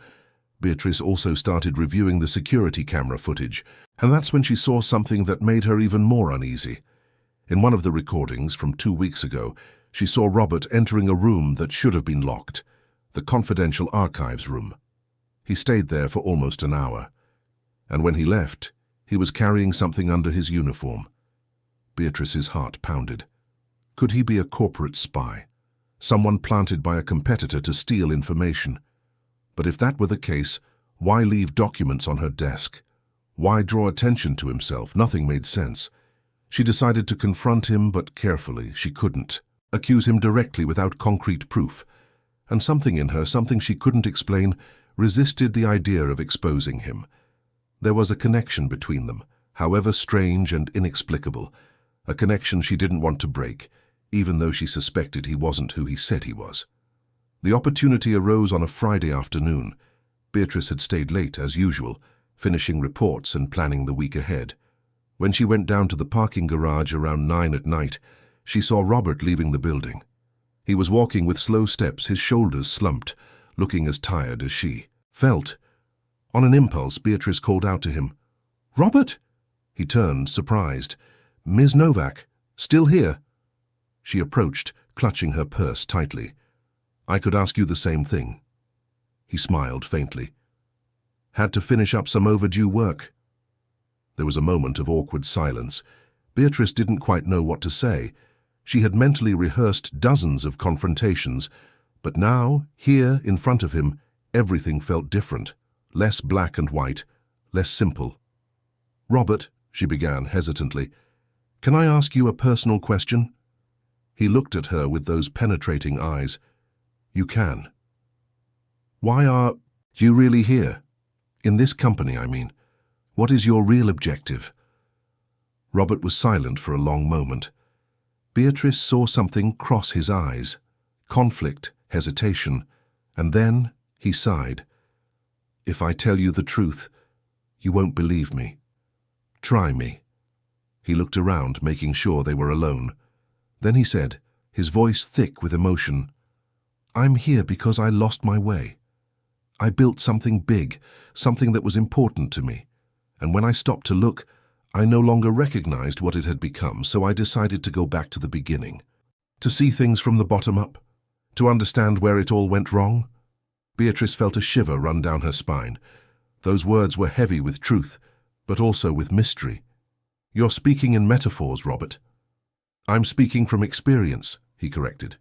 Beatrice also started reviewing the security camera footage, and that's when she saw something that made her even more uneasy. In one of the recordings from 2 weeks ago, she saw Robert entering a room that should have been locked, the confidential archives room. He stayed there for almost an hour, and when he left, he was carrying something under his uniform. Beatrice's heart pounded. Could he be a corporate spy? Someone planted by a competitor to steal information? But if that were the case, why leave documents on her desk? Why draw attention to himself? Nothing made sense. She decided to confront him, but carefully. She couldn't. Accuse him directly without concrete proof. And something in her, something she couldn't explain, resisted the idea of exposing him. There was a connection between them, however strange and inexplicable. A connection she didn't want to break, even though she suspected he wasn't who he said he was. The opportunity arose on a Friday afternoon. Beatrice had stayed late, as usual, finishing reports and planning the week ahead. When she went down to the parking garage around 9 at night, she saw Robert leaving the building. He was walking with slow steps, his shoulders slumped, looking as tired as she felt. On an impulse, Beatrice called out to him, "Robert!" He turned, surprised. "Ms. Novak, still here?" She approached, clutching her purse tightly. "I could ask you the same thing." He smiled faintly. "Had to finish up some overdue work." There was a moment of awkward silence. Beatrice didn't quite know what to say. She had mentally rehearsed dozens of confrontations, but now, here in front of him, everything felt different, less black and white, less simple. "Robert," she began hesitantly, "can I ask you a personal question?" He looked at her with those penetrating eyes. "You can." "Why are you really here? In this company, I mean. What is your real objective?" Robert was silent for a long moment. Beatrice saw something cross his eyes. Conflict, hesitation, and then he sighed. "If I tell you the truth, you won't believe me. Try me." He looked around, making sure they were alone. Then he said, his voice thick with emotion, "I'm here because I lost my way. I built something big, something that was important to me. And when I stopped to look, I no longer recognized what it had become, so I decided to go back to the beginning. To see things from the bottom up. To understand where it all went wrong." Beatrice felt a shiver run down her spine. Those words were heavy with truth, but also with mystery. "You're speaking in metaphors, Robert." "I'm speaking from experience," he corrected.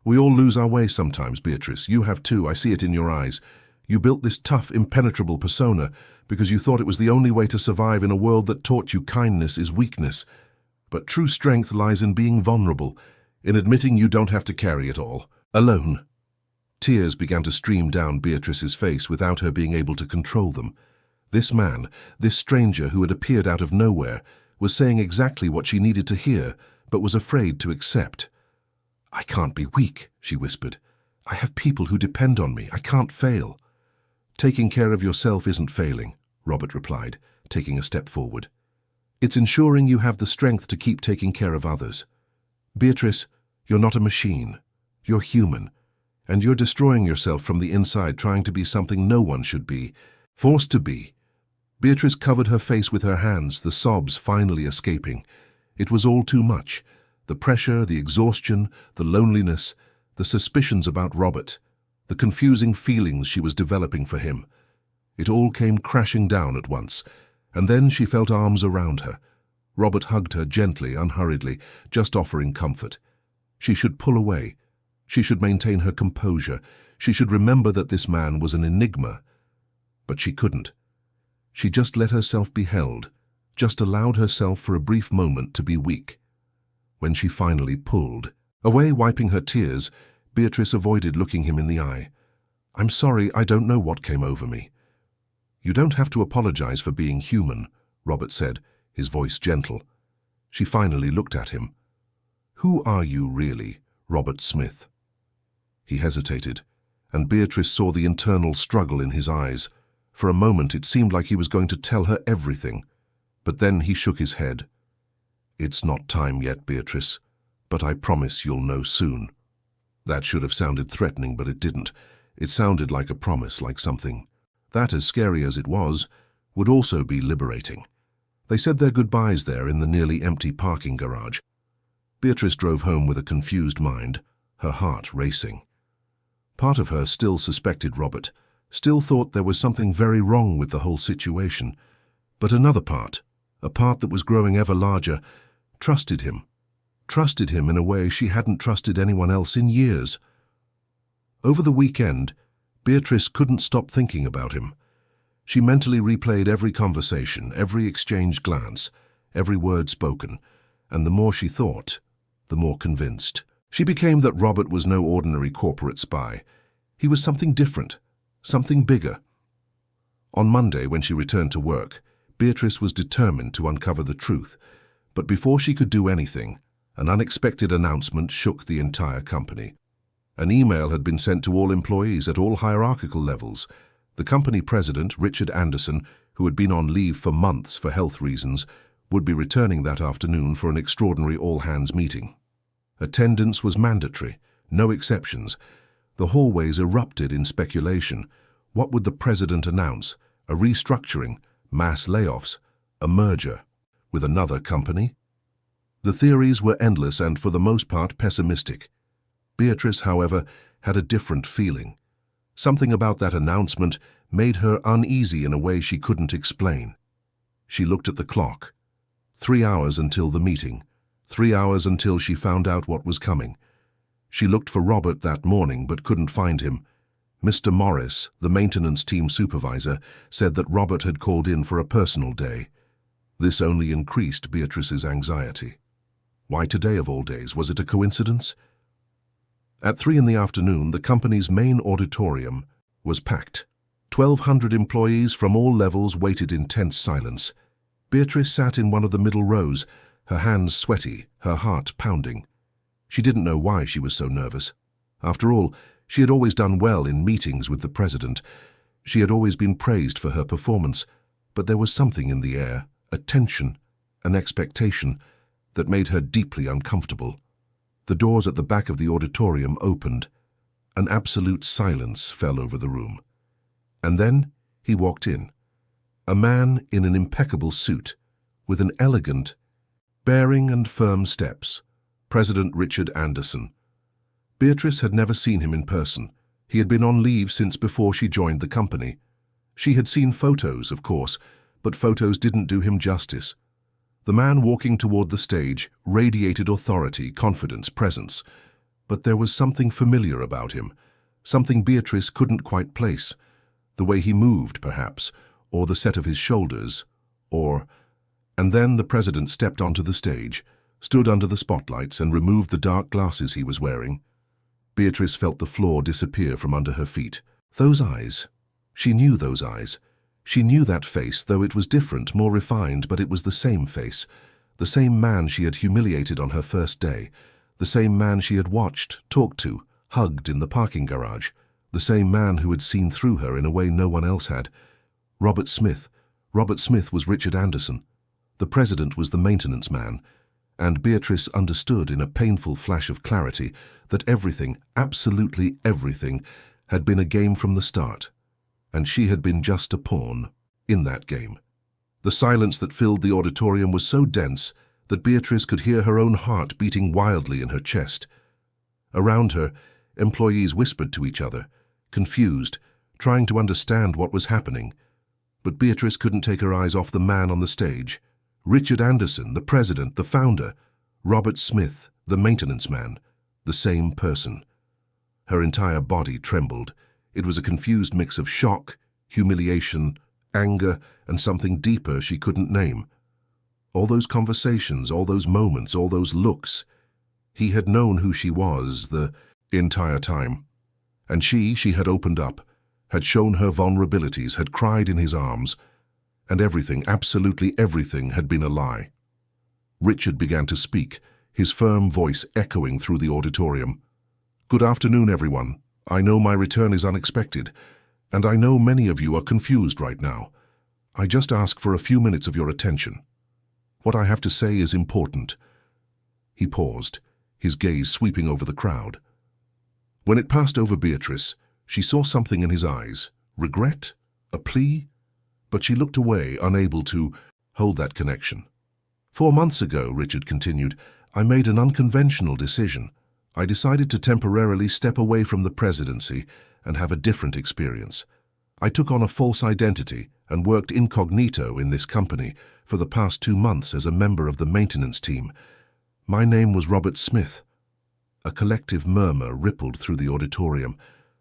"We all lose our way sometimes, Beatrice. You have too, I see it in your eyes. You built this tough, impenetrable persona because you thought it was the only way to survive in a world that taught you kindness is weakness. But true strength lies in being vulnerable, in admitting you don't have to carry it all alone." Tears began to stream down Beatrice's face without her being able to control them. This man, this stranger who had appeared out of nowhere, was saying exactly what she needed to hear, but was afraid to accept. "I can't be weak," she whispered. "I have people who depend on me. I can't fail." "Taking care of yourself isn't failing," Robert replied, taking a step forward. "It's ensuring you have the strength to keep taking care of others. Beatrice, you're not a machine. You're human. And you're destroying yourself from the inside, trying to be something no one should be, forced to be." Beatrice covered her face with her hands, the sobs finally escaping. It was all too much. The pressure, the exhaustion, the loneliness, the suspicions about Robert. the confusing feelings she was developing for him. It all came crashing down at once, and then she felt arms around her. Robert hugged her gently, unhurriedly, just offering comfort. She should pull away. She should maintain her composure. She should remember that this man was an enigma. But she couldn't. She just let herself be held, just allowed herself for a brief moment to be weak. When she finally pulled away, wiping her tears, Beatrice avoided looking him in the eye. "I'm sorry, I don't know what came over me." "You don't have to apologize for being human," Robert said, his voice gentle. She finally looked at him. "Who are you really, Robert Smith?" He hesitated, and Beatrice saw the internal struggle in his eyes. For a moment it seemed like he was going to tell her everything, but then he shook his head. "It's not time yet, Beatrice, but I promise you'll know soon." That should have sounded threatening, but it didn't. It sounded like a promise, like something that, as scary as it was, would also be liberating. They said their goodbyes there in the nearly empty parking garage. Beatrice drove home with a confused mind, her heart racing. Part of her still suspected Robert, still thought there was something very wrong with the whole situation. But another part, a part that was growing ever larger, trusted him in a way she hadn't trusted anyone else in years. Over the weekend, Beatrice couldn't stop thinking about him. She mentally replayed every conversation, every exchanged glance, every word spoken, and the more she thought, the more convinced she became that Robert was no ordinary corporate spy. He was something different, something bigger. On Monday, when she returned to work, Beatrice was determined to uncover the truth. But before she could do anything, an unexpected announcement shook the entire company. An email had been sent to all employees at all hierarchical levels. The company president, Richard Anderson, who had been on leave for months for health reasons, would be returning that afternoon for an extraordinary all-hands meeting. Attendance was mandatory, no exceptions. The hallways erupted in speculation. What would the president announce? A restructuring, mass layoffs, a merger with another company? The theories were endless and, for the most part, pessimistic. Beatrice, however, had a different feeling. Something about that announcement made her uneasy in a way she couldn't explain. She looked at the clock. 3 hours until the meeting. 3 hours until she found out what was coming. She looked for Robert that morning but couldn't find him. Mr. Morris, the maintenance team supervisor, said that Robert had called in for a personal day. This only increased Beatrice's anxiety. Why today of all days? Was it a coincidence? At 3 in the afternoon, the company's main auditorium was packed. 1,200 employees from all levels waited in tense silence. Beatrice sat in one of the middle rows, her hands sweaty, her heart pounding. She didn't know why she was so nervous. After all, she had always done well in meetings with the president. She had always been praised for her performance, but there was something in the air, a tension, an expectation, that made her deeply uncomfortable. The doors at the back of the auditorium opened. An absolute silence fell over the room. And then he walked in. A man in an impeccable suit, with an elegant bearing and firm steps. President Richard Anderson. Beatrice had never seen him in person. He had been on leave since before she joined the company. She had seen photos, of course, but photos didn't do him justice. The man walking toward the stage radiated authority, confidence, presence. But there was something familiar about him, something Beatrice couldn't quite place. The way he moved, perhaps, or the set of his shoulders, or... And then the president stepped onto the stage, stood under the spotlights and removed the dark glasses he was wearing. Beatrice felt the floor disappear from under her feet. Those eyes. She knew those eyes. She knew that face, though it was different, more refined, but it was the same face. The same man she had humiliated on her first day. The same man she had watched, talked to, hugged in the parking garage. The same man who had seen through her in a way no one else had. Robert Smith. Robert Smith was Richard Anderson. The president was the maintenance man. And Beatrice understood in a painful flash of clarity that everything, absolutely everything, had been a game from the start. And she had been just a pawn in that game. The silence that filled the auditorium was so dense that Beatrice could hear her own heart beating wildly in her chest. Around her, employees whispered to each other, confused, trying to understand what was happening. But Beatrice couldn't take her eyes off the man on the stage. Richard Anderson, the president, the founder. Robert Smith, the maintenance man. The same person. Her entire body trembled. It was a confused mix of shock, humiliation, anger, and something deeper she couldn't name. All those conversations, all those moments, all those looks. He had known who she was the entire time. And she had opened up, had shown her vulnerabilities, had cried in his arms, and everything, absolutely everything, had been a lie. Richard began to speak, his firm voice echoing through the auditorium. "Good afternoon, everyone. I know my return is unexpected, and I know many of you are confused right now. I just ask for a few minutes of your attention. What I have to say is important." He paused, his gaze sweeping over the crowd. When it passed over Beatrice, she saw something in his eyes. Regret? A plea? But she looked away, unable to hold that connection. "4 months ago," Richard continued, "I made an unconventional decision. I decided to temporarily step away from the presidency and have a different experience. I took on a false identity and worked incognito in this company for the past 2 months as a member of the maintenance team. My name was Robert Smith." A collective murmur rippled through the auditorium.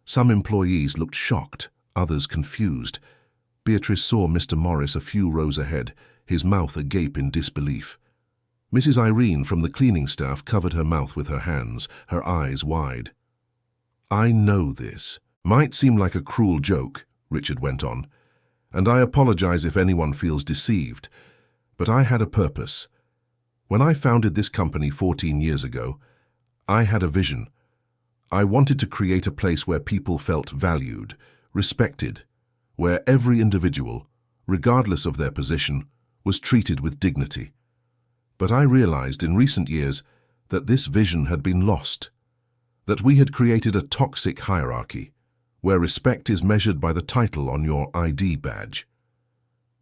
Some employees looked shocked, others confused. Beatrice saw Mr. Morris a few rows ahead, his mouth agape in disbelief. Mrs. Irene from the cleaning staff covered her mouth with her hands, her eyes wide. "I know this. Might seem like a cruel joke," Richard went on, "and I apologize if anyone feels deceived. But I had a purpose. When I founded this company 14 years ago, I had a vision. I wanted to create a place where people felt valued, respected, where every individual, regardless of their position, was treated with dignity. But I realized in recent years that this vision had been lost, that we had created a toxic hierarchy, where respect is measured by the title on your ID badge."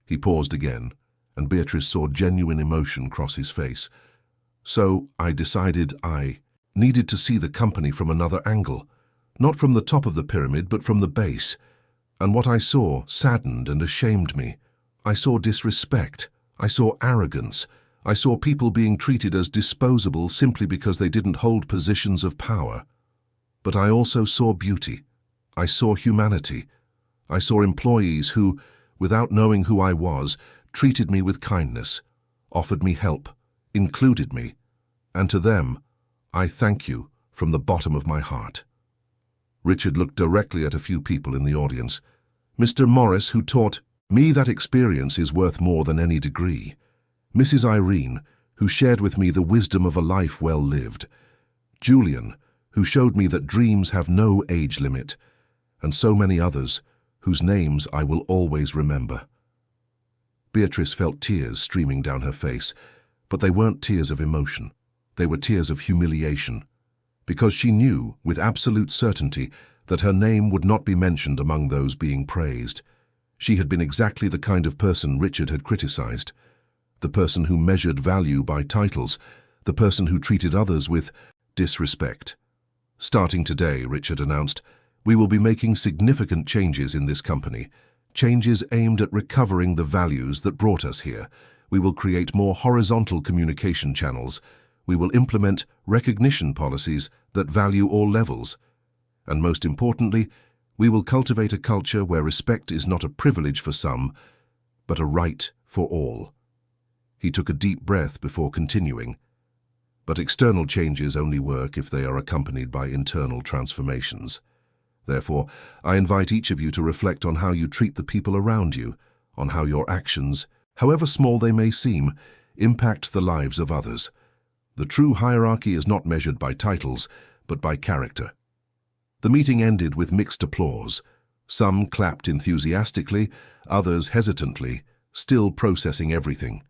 He paused again, and Beatrice saw genuine emotion cross his face. "So I decided I needed to see the company from another angle, not from the top of the pyramid, but from the base. And what I saw saddened and ashamed me. I saw disrespect. I saw arrogance. I saw people being treated as disposable simply because they didn't hold positions of power. But I also saw beauty. I saw humanity. I saw employees who, without knowing who I was, treated me with kindness, offered me help, included me, and to them, I thank you from the bottom of my heart." Richard looked directly at a few people in the audience. "Mr. Morris, who taught me that experience is worth more than any degree. Mrs. Irene, who shared with me the wisdom of a life well lived. Julian, who showed me that dreams have no age limit. And so many others, whose names I will always remember." Beatrice felt tears streaming down her face, but they weren't tears of emotion. They were tears of humiliation, because she knew with absolute certainty that her name would not be mentioned among those being praised. She had been exactly the kind of person Richard had criticized, the person who measured value by titles, the person who treated others with disrespect. "Starting today," Richard announced, "we will be making significant changes in this company, changes aimed at recovering the values that brought us here. We will create more horizontal communication channels. We will implement recognition policies that value all levels. And most importantly, we will cultivate a culture where respect is not a privilege for some, but a right for all." He took a deep breath before continuing. "But external changes only work if they are accompanied by internal transformations. Therefore, I invite each of you to reflect on how you treat the people around you, on how your actions, however small they may seem, impact the lives of others. The true hierarchy is not measured by titles, but by character." The meeting ended with mixed applause. Some clapped enthusiastically, others hesitantly, still processing everything.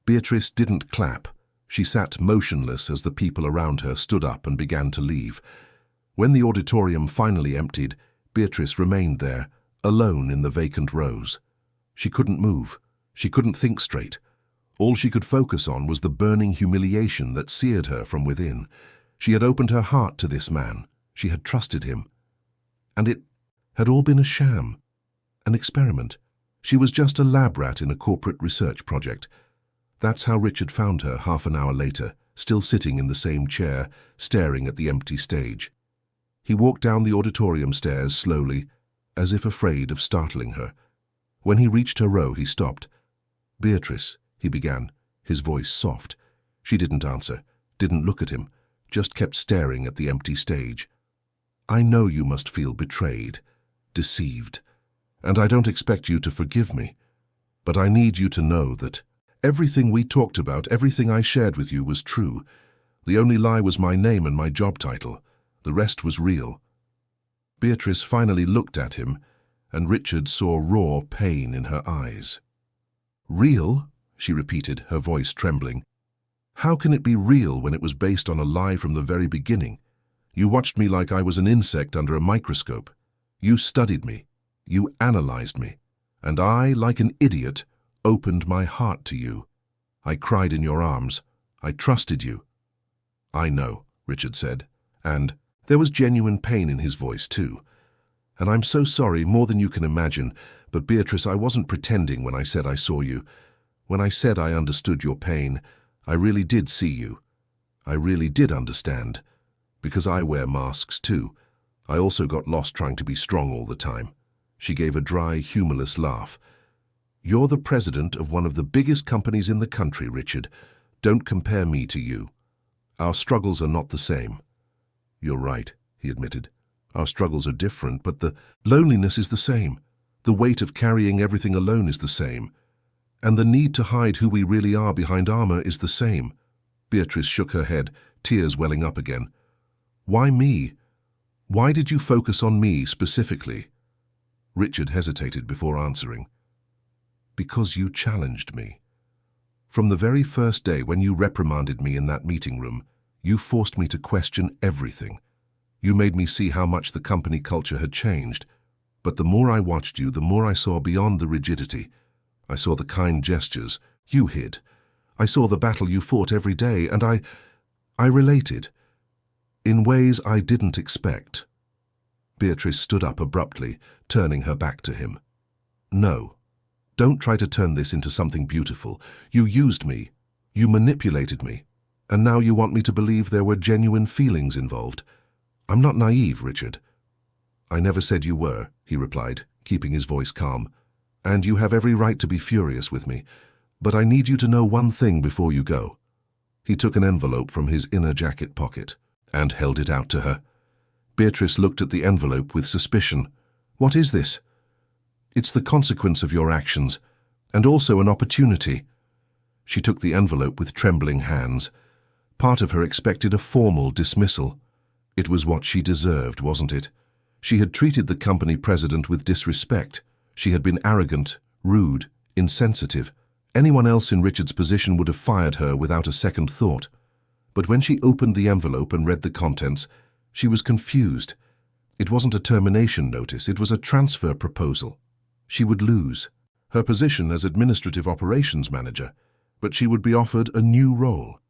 Beatrice didn't clap. She sat motionless as the people around her stood up and began to leave. When the auditorium finally emptied, Beatrice remained there, alone in the vacant rows. She couldn't move. She couldn't think straight. All she could focus on was the burning humiliation that seared her from within. She had opened her heart to this man. She had trusted him. And it had all been a sham, an experiment. She was just a lab rat in a corporate research project. That's how Richard found her half an hour later, still sitting in the same chair, staring at the empty stage. He walked down the auditorium stairs slowly, as if afraid of startling her. When he reached her row, he stopped. "Beatrice," he began, his voice soft. She didn't answer, didn't look at him, just kept staring at the empty stage. "I know you must feel betrayed, deceived, and I don't expect you to forgive me, but I need you to know that everything we talked about, everything I shared with you was true. The only lie was my name and my job title. The rest was real." Beatrice finally looked at him, and Richard saw raw pain in her eyes. "Real?" she repeated, her voice trembling. "How can it be real when it was based on a lie from the very beginning? You watched me like I was an insect under a microscope. You studied me. You analyzed me. And I, like an idiot, opened my heart to you. I cried in your arms. I trusted you." "I know," Richard said, and there was genuine pain in his voice too. "And I'm so sorry, more than you can imagine, but Beatrice, I wasn't pretending when I said I saw you. When I said I understood your pain, I really did see you. I really did understand. Because I wear masks too. I also got lost trying to be strong all the time." She gave a dry, humorless laugh. "You're the president of one of the biggest companies in the country, Richard. Don't compare me to you. Our struggles are not the same." "You're right," he admitted. "Our struggles are different, but the loneliness is the same. The weight of carrying everything alone is the same. And the need to hide who we really are behind armor is the same." Beatrice shook her head, tears welling up again. "Why me? Why did you focus on me specifically?" Richard hesitated before answering. "Because you challenged me. From the very first day when you reprimanded me in that meeting room, you forced me to question everything. You made me see how much the company culture had changed. But the more I watched you, the more I saw beyond the rigidity. I saw the kind gestures you hid. I saw the battle you fought every day, and I related. In ways I didn't expect." Beatrice stood up abruptly, turning her back to him. "No. Don't try to turn this into something beautiful. You used me. You manipulated me. And now you want me to believe there were genuine feelings involved. I'm not naive, Richard." "I never said you were," he replied, keeping his voice calm. "And you have every right to be furious with me. But I need you to know one thing before you go." He took an envelope from his inner jacket pocket and held it out to her. Beatrice looked at the envelope with suspicion. "What is this?" "It's the consequence of your actions, and also an opportunity." She took the envelope with trembling hands. Part of her expected a formal dismissal. It was what she deserved, wasn't it? She had treated the company president with disrespect. She had been arrogant, rude, insensitive. Anyone else in Richard's position would have fired her without a second thought. But when she opened the envelope and read the contents, she was confused. It wasn't a termination notice, it was a transfer proposal. She would lose her position as administrative operations manager, but she would be offered a new role.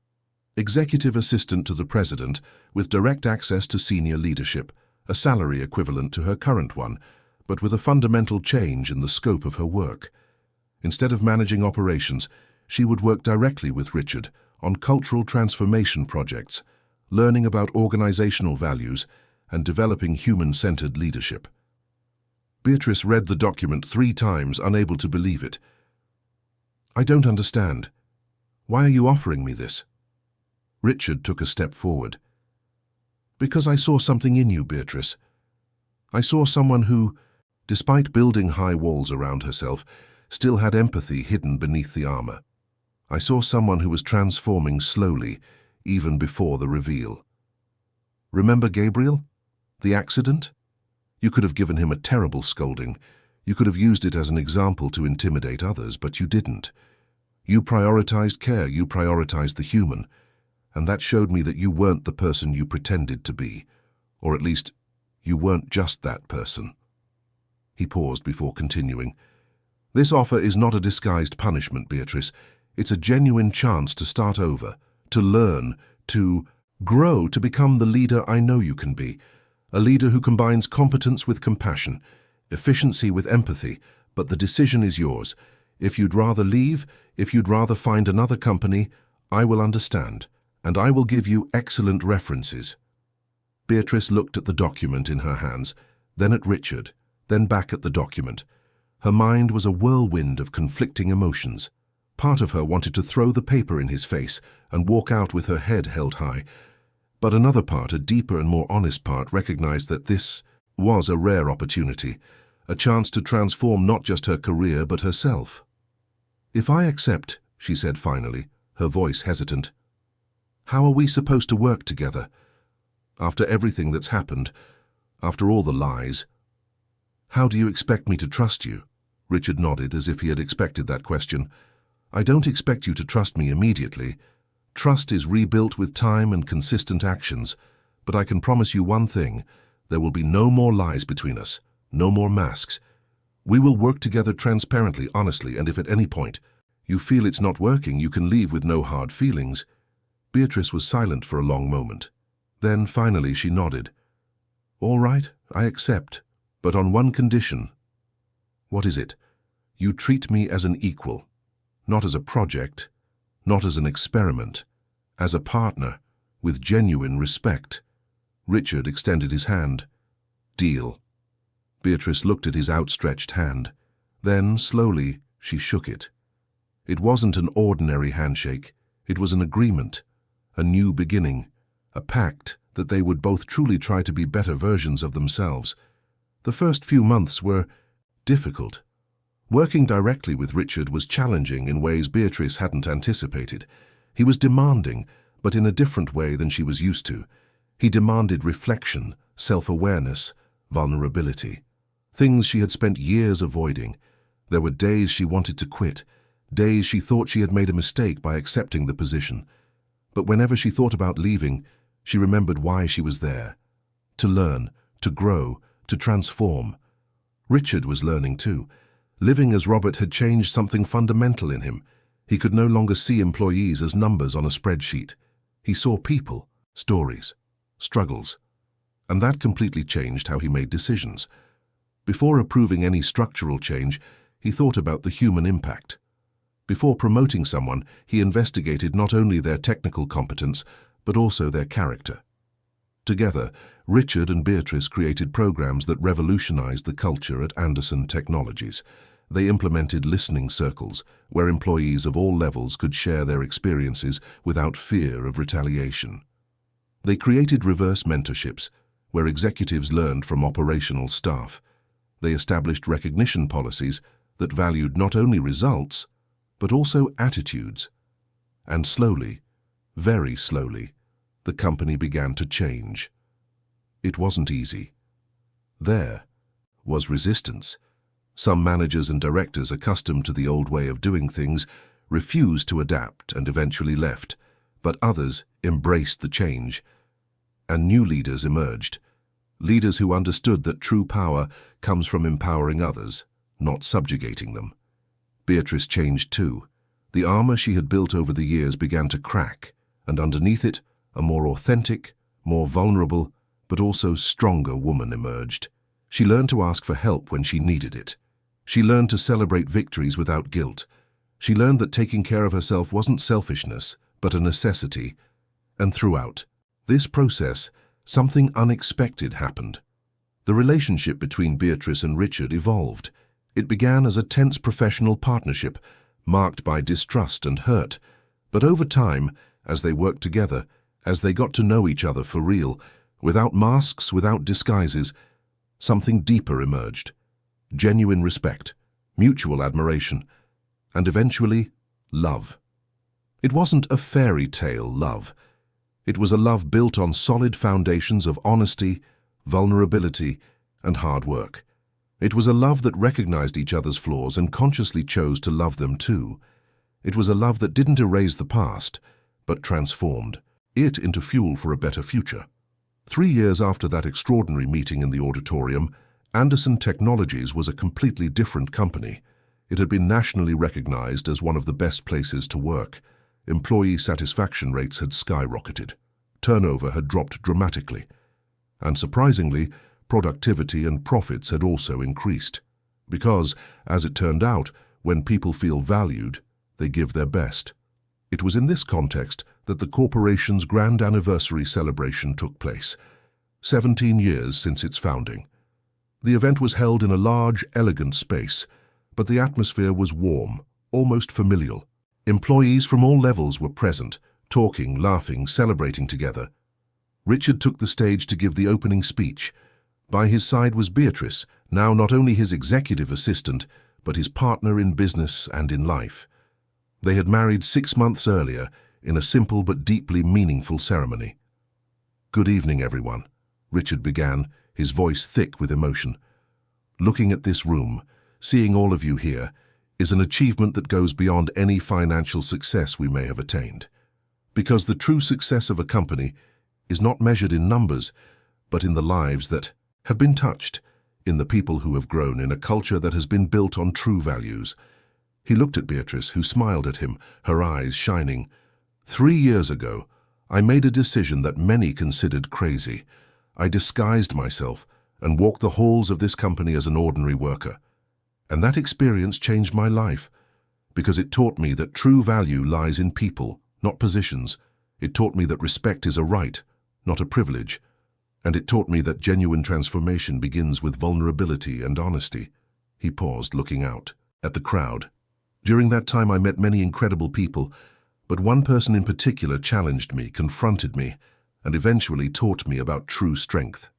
Executive assistant to the president with direct access to senior leadership, a salary equivalent to her current one, but with a fundamental change in the scope of her work. Instead of managing operations, she would work directly with Richard on cultural transformation projects, learning about organizational values and developing human-centered leadership. Beatrice read the document 3 times, unable to believe it. "I don't understand. Why are you offering me this?" Richard took a step forward. "Because I saw something in you, Beatrice. I saw someone who, despite building high walls around herself, still had empathy hidden beneath the armor. I saw someone who was transforming slowly, even before the reveal. Remember Gabriel? The accident? You could have given him a terrible scolding. You could have used it as an example to intimidate others, but you didn't. You prioritized care, you prioritized the human, and that showed me that you weren't the person you pretended to be, or at least, you weren't just that person." He paused before continuing. "This offer is not a disguised punishment, Beatrice. It's a genuine chance to start over, to learn, to grow, to become the leader I know you can be. A leader who combines competence with compassion, efficiency with empathy, but the decision is yours. If you'd rather leave, if you'd rather find another company, I will understand, and I will give you excellent references. Beatrice looked at the document in her hands, then at Richard, then back at the document. Her mind was a whirlwind of conflicting emotions. Part of her wanted to throw the paper in his face and walk out with her head held high. But another part, a deeper and more honest part, recognized that this was a rare opportunity, a chance to transform not just her career but herself. "If I accept," she said finally, her voice hesitant, "how are we supposed to work together? After everything that's happened, after all the lies, how do you expect me to trust you?" Richard nodded as if he had expected that question. "I don't expect you to trust me immediately. Trust is rebuilt with time and consistent actions. But I can promise you one thing. There will be no more lies between us, no more masks. We will work together transparently, honestly, and if at any point you feel it's not working, you can leave with no hard feelings." Beatrice was silent for a long moment. Then, finally, she nodded. "All right, I accept, but on one condition." "What is it?" "You treat me as an equal, not as a project, not as an experiment, as a partner, with genuine respect." Richard extended his hand. "Deal." Beatrice looked at his outstretched hand. Then, slowly, she shook it. It wasn't an ordinary handshake. It was an agreement, a new beginning, a pact that they would both truly try to be better versions of themselves. The first few months were difficult. Working directly with Richard was challenging in ways Beatrice hadn't anticipated. He was demanding, but in a different way than she was used to. He demanded reflection, self-awareness, vulnerability. Things she had spent years avoiding. There were days she wanted to quit, days she thought she had made a mistake by accepting the position. But whenever she thought about leaving, she remembered why she was there. To learn, to grow, to transform. Richard was learning too. Living as Robert had changed something fundamental in him. He could no longer see employees as numbers on a spreadsheet. He saw people, stories, struggles. And that completely changed how he made decisions. Before approving any structural change, he thought about the human impact. Before promoting someone, he investigated not only their technical competence, but also their character. Together, Richard and Beatrice created programs that revolutionized the culture at Anderson Technologies. They implemented listening circles, where employees of all levels could share their experiences without fear of retaliation. They created reverse mentorships, where executives learned from operational staff. They established recognition policies that valued not only results, but also attitudes. And slowly, very slowly, the company began to change. It wasn't easy. There was resistance. Some managers and directors accustomed to the old way of doing things refused to adapt and eventually left, but others embraced the change. And new leaders emerged. Leaders who understood that true power comes from empowering others, not subjugating them. Beatrice changed too. The armor she had built over the years began to crack, and underneath it, a more authentic, more vulnerable, but also stronger woman emerged. She learned to ask for help when she needed it. She learned to celebrate victories without guilt. She learned that taking care of herself wasn't selfishness, but a necessity. And throughout this process, something unexpected happened. The relationship between Beatrice and Richard evolved. It began as a tense professional partnership, marked by distrust and hurt. But over time, as they worked together, as they got to know each other for real, without masks, without disguises, something deeper emerged. Genuine respect, mutual admiration, and eventually, love. It wasn't a fairy tale love. It was a love built on solid foundations of honesty, vulnerability, and hard work. It was a love that recognized each other's flaws and consciously chose to love them too. It was a love that didn't erase the past, but transformed it into fuel for a better future. 3 years after that extraordinary meeting in the auditorium, Anderson Technologies was a completely different company. It had been nationally recognized as one of the best places to work. Employee satisfaction rates had skyrocketed. Turnover had dropped dramatically. And surprisingly, productivity and profits had also increased. Because, as it turned out, when people feel valued, they give their best. It was in this context that the corporation's grand anniversary celebration took place, 17 years since its founding. The event was held in a large, elegant space, but the atmosphere was warm, almost familial. Employees from all levels were present, talking, laughing, celebrating together. Richard took the stage to give the opening speech. By his side was Beatrice, now not only his executive assistant, but his partner in business and in life. They had married 6 months earlier in a simple but deeply meaningful ceremony. "Good evening, everyone," Richard began, his voice thick with emotion. "Looking at this room, seeing all of you here, is an achievement that goes beyond any financial success we may have attained. Because the true success of a company is not measured in numbers, but in the lives that have been touched, in the people who have grown in a culture that has been built on true values." He looked at Beatrice, who smiled at him, her eyes shining. 3 years ago, I made a decision that many considered crazy. I disguised myself and walked the halls of this company as an ordinary worker. And that experience changed my life, because it taught me that true value lies in people, not positions. It taught me that respect is a right, not a privilege. And it taught me that genuine transformation begins with vulnerability and honesty. He paused, looking out at the crowd. During that time I met many incredible people, but one person in particular challenged me, confronted me, and eventually taught me about true strength.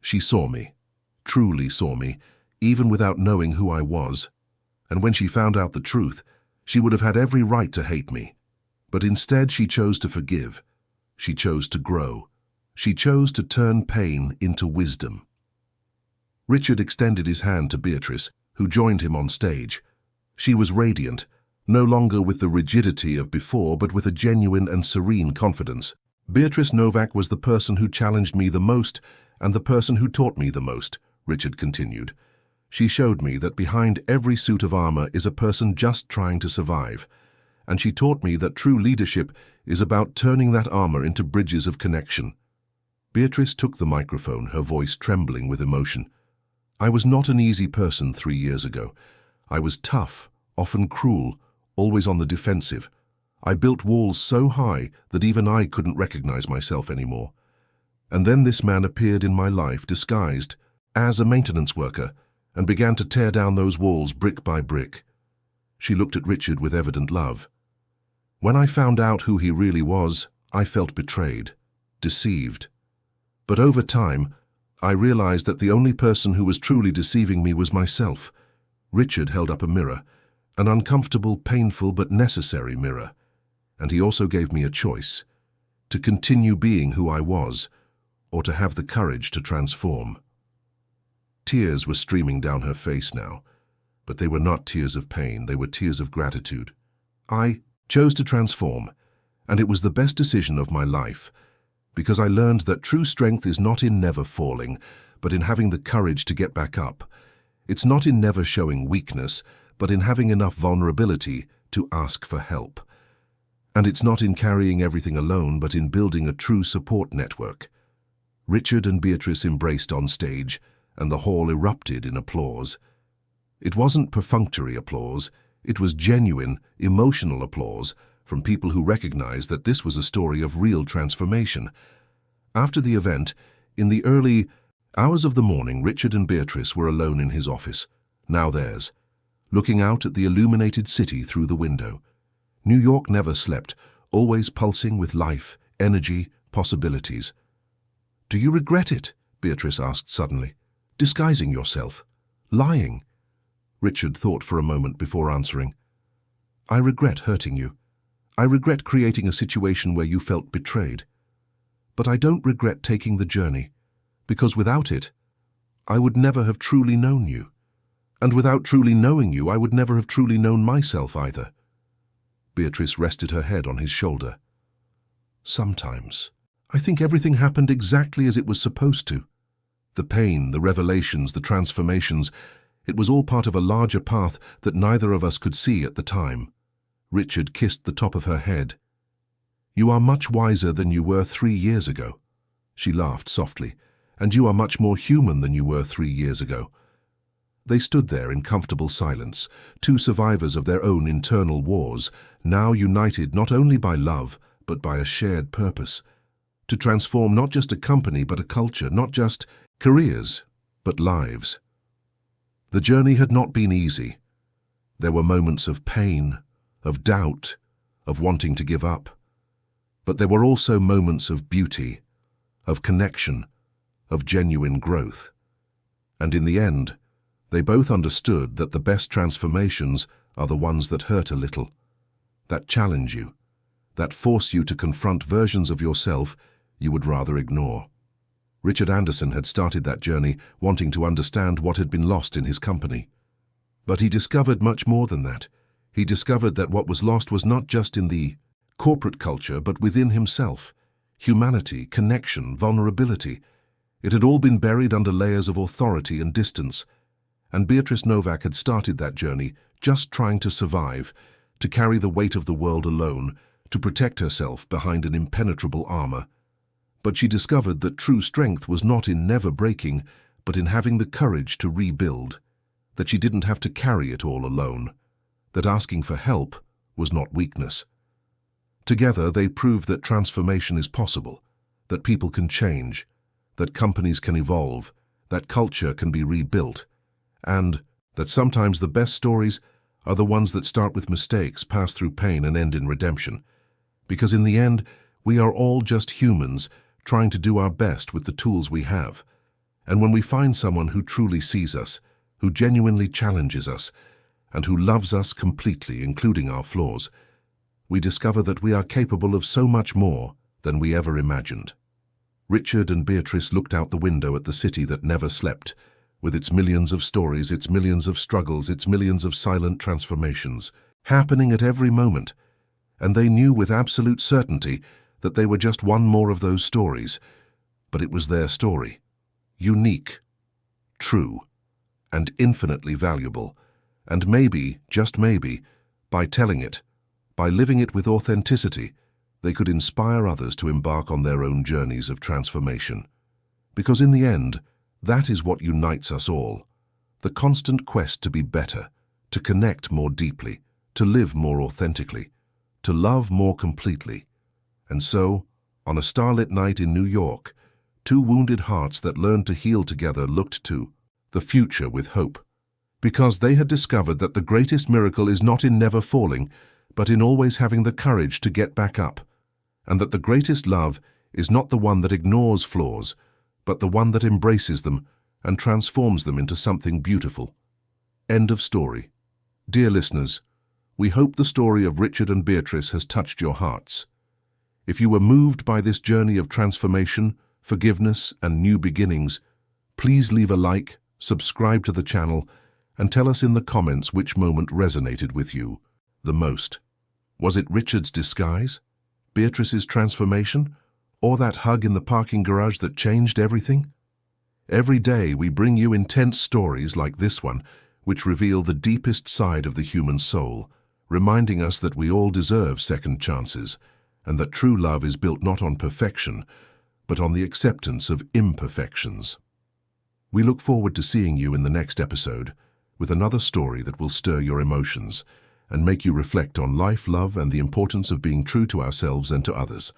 She saw me, truly saw me, even without knowing who I was. And when she found out the truth, she would have had every right to hate me. But instead she chose to forgive. She chose to grow. She chose to turn pain into wisdom. Richard extended his hand to Beatrice, who joined him on stage. She was radiant, no longer with the rigidity of before, but with a genuine and serene confidence. "Beatrice Novak was the person who challenged me the most and the person who taught me the most," Richard continued. "She showed me that behind every suit of armor is a person just trying to survive. And she taught me that true leadership is about turning that armor into bridges of connection." Beatrice took the microphone, her voice trembling with emotion. "I was not an easy person 3 years ago. I was tough, often cruel, always on the defensive. I built walls so high that even I couldn't recognize myself anymore. And then this man appeared in my life disguised as a maintenance worker and began to tear down those walls brick by brick." She looked at Richard with evident love. "When I found out who he really was, I felt betrayed, deceived. But over time, I realized that the only person who was truly deceiving me was myself." Richard held up a mirror, an uncomfortable, painful, but necessary mirror. And he also gave me a choice: to continue being who I was, or to have the courage to transform. Tears were streaming down her face now, but they were not tears of pain, they were tears of gratitude. "I chose to transform, and it was the best decision of my life, because I learned that true strength is not in never falling, but in having the courage to get back up. It's not in never showing weakness, but in having enough vulnerability to ask for help. And it's not in carrying everything alone, but in building a true support network." Richard and Beatrice embraced on stage, and the hall erupted in applause. It wasn't perfunctory applause, it was genuine, emotional applause from people who recognized that this was a story of real transformation. After the event, in the early hours of the morning, Richard and Beatrice were alone in his office, now theirs, looking out at the illuminated city through the window. New York never slept, always pulsing with life, energy, possibilities. "Do you regret it?" Beatrice asked suddenly. "Disguising yourself? Lying?" Richard thought for a moment before answering. "I regret hurting you. I regret creating a situation where you felt betrayed. But I don't regret taking the journey, because without it, I would never have truly known you. And without truly knowing you, I would never have truly known myself either." Beatrice rested her head on his shoulder. "Sometimes, I think everything happened exactly as it was supposed to. The pain, the revelations, the transformations, it was all part of a larger path that neither of us could see at the time." Richard kissed the top of her head. "You are much wiser than you were 3 years ago." She laughed softly, and you are much more human than you were 3 years ago." They stood there in comfortable silence, two survivors of their own internal wars, now united not only by love, but by a shared purpose, to transform not just a company but a culture, not just careers, but lives. The journey had not been easy. There were moments of pain, of doubt, of wanting to give up. But there were also moments of beauty, of connection, of genuine growth. And in the end, they both understood that the best transformations are the ones that hurt a little, that challenge you, that force you to confront versions of yourself you would rather ignore. Richard Anderson had started that journey wanting to understand what had been lost in his company. But he discovered much more than that. He discovered that what was lost was not just in the corporate culture, but within himself. Humanity, connection, vulnerability. It had all been buried under layers of authority and distance. And Beatrice Novak had started that journey just trying to survive, to carry the weight of the world alone, to protect herself behind an impenetrable armor. But she discovered that true strength was not in never breaking, but in having the courage to rebuild, that she didn't have to carry it all alone, that asking for help was not weakness. Together they proved that transformation is possible, that people can change, that companies can evolve, that culture can be rebuilt, and that sometimes the best stories are the ones that start with mistakes, pass through pain, and end in redemption. Because in the end, we are all just humans trying to do our best with the tools we have. And when we find someone who truly sees us, who genuinely challenges us, and who loves us completely, including our flaws, we discover that we are capable of so much more than we ever imagined. Richard and Beatrice looked out the window at the city that never slept, with its millions of stories, its millions of struggles, its millions of silent transformations, happening at every moment. And they knew with absolute certainty that they were just one more of those stories, but it was their story, unique, true, and infinitely valuable. And maybe, just maybe, by telling it, by living it with authenticity, they could inspire others to embark on their own journeys of transformation. Because in the end, that is what unites us all, the constant quest to be better, to connect more deeply, to live more authentically, to love more completely. And so, on a starlit night in New York, two wounded hearts that learned to heal together looked to the future with hope, because they had discovered that the greatest miracle is not in never falling, but in always having the courage to get back up, and that the greatest love is not the one that ignores flaws, but the one that embraces them and transforms them into something beautiful. End of story. Dear listeners, we hope the story of Richard and Beatrice has touched your hearts. If you were moved by this journey of transformation, forgiveness, and new beginnings, please leave a like, subscribe to the channel, and tell us in the comments which moment resonated with you the most. Was it Richard's disguise, Beatrice's transformation, or that hug in the parking garage that changed everything? Every day we bring you intense stories like this one, which reveal the deepest side of the human soul, reminding us that we all deserve second chances, and that true love is built not on perfection, but on the acceptance of imperfections. We look forward to seeing you in the next episode with another story that will stir your emotions and make you reflect on life, love, and the importance of being true to ourselves and to others.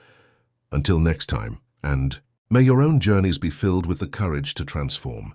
Until next time, and may your own journeys be filled with the courage to transform.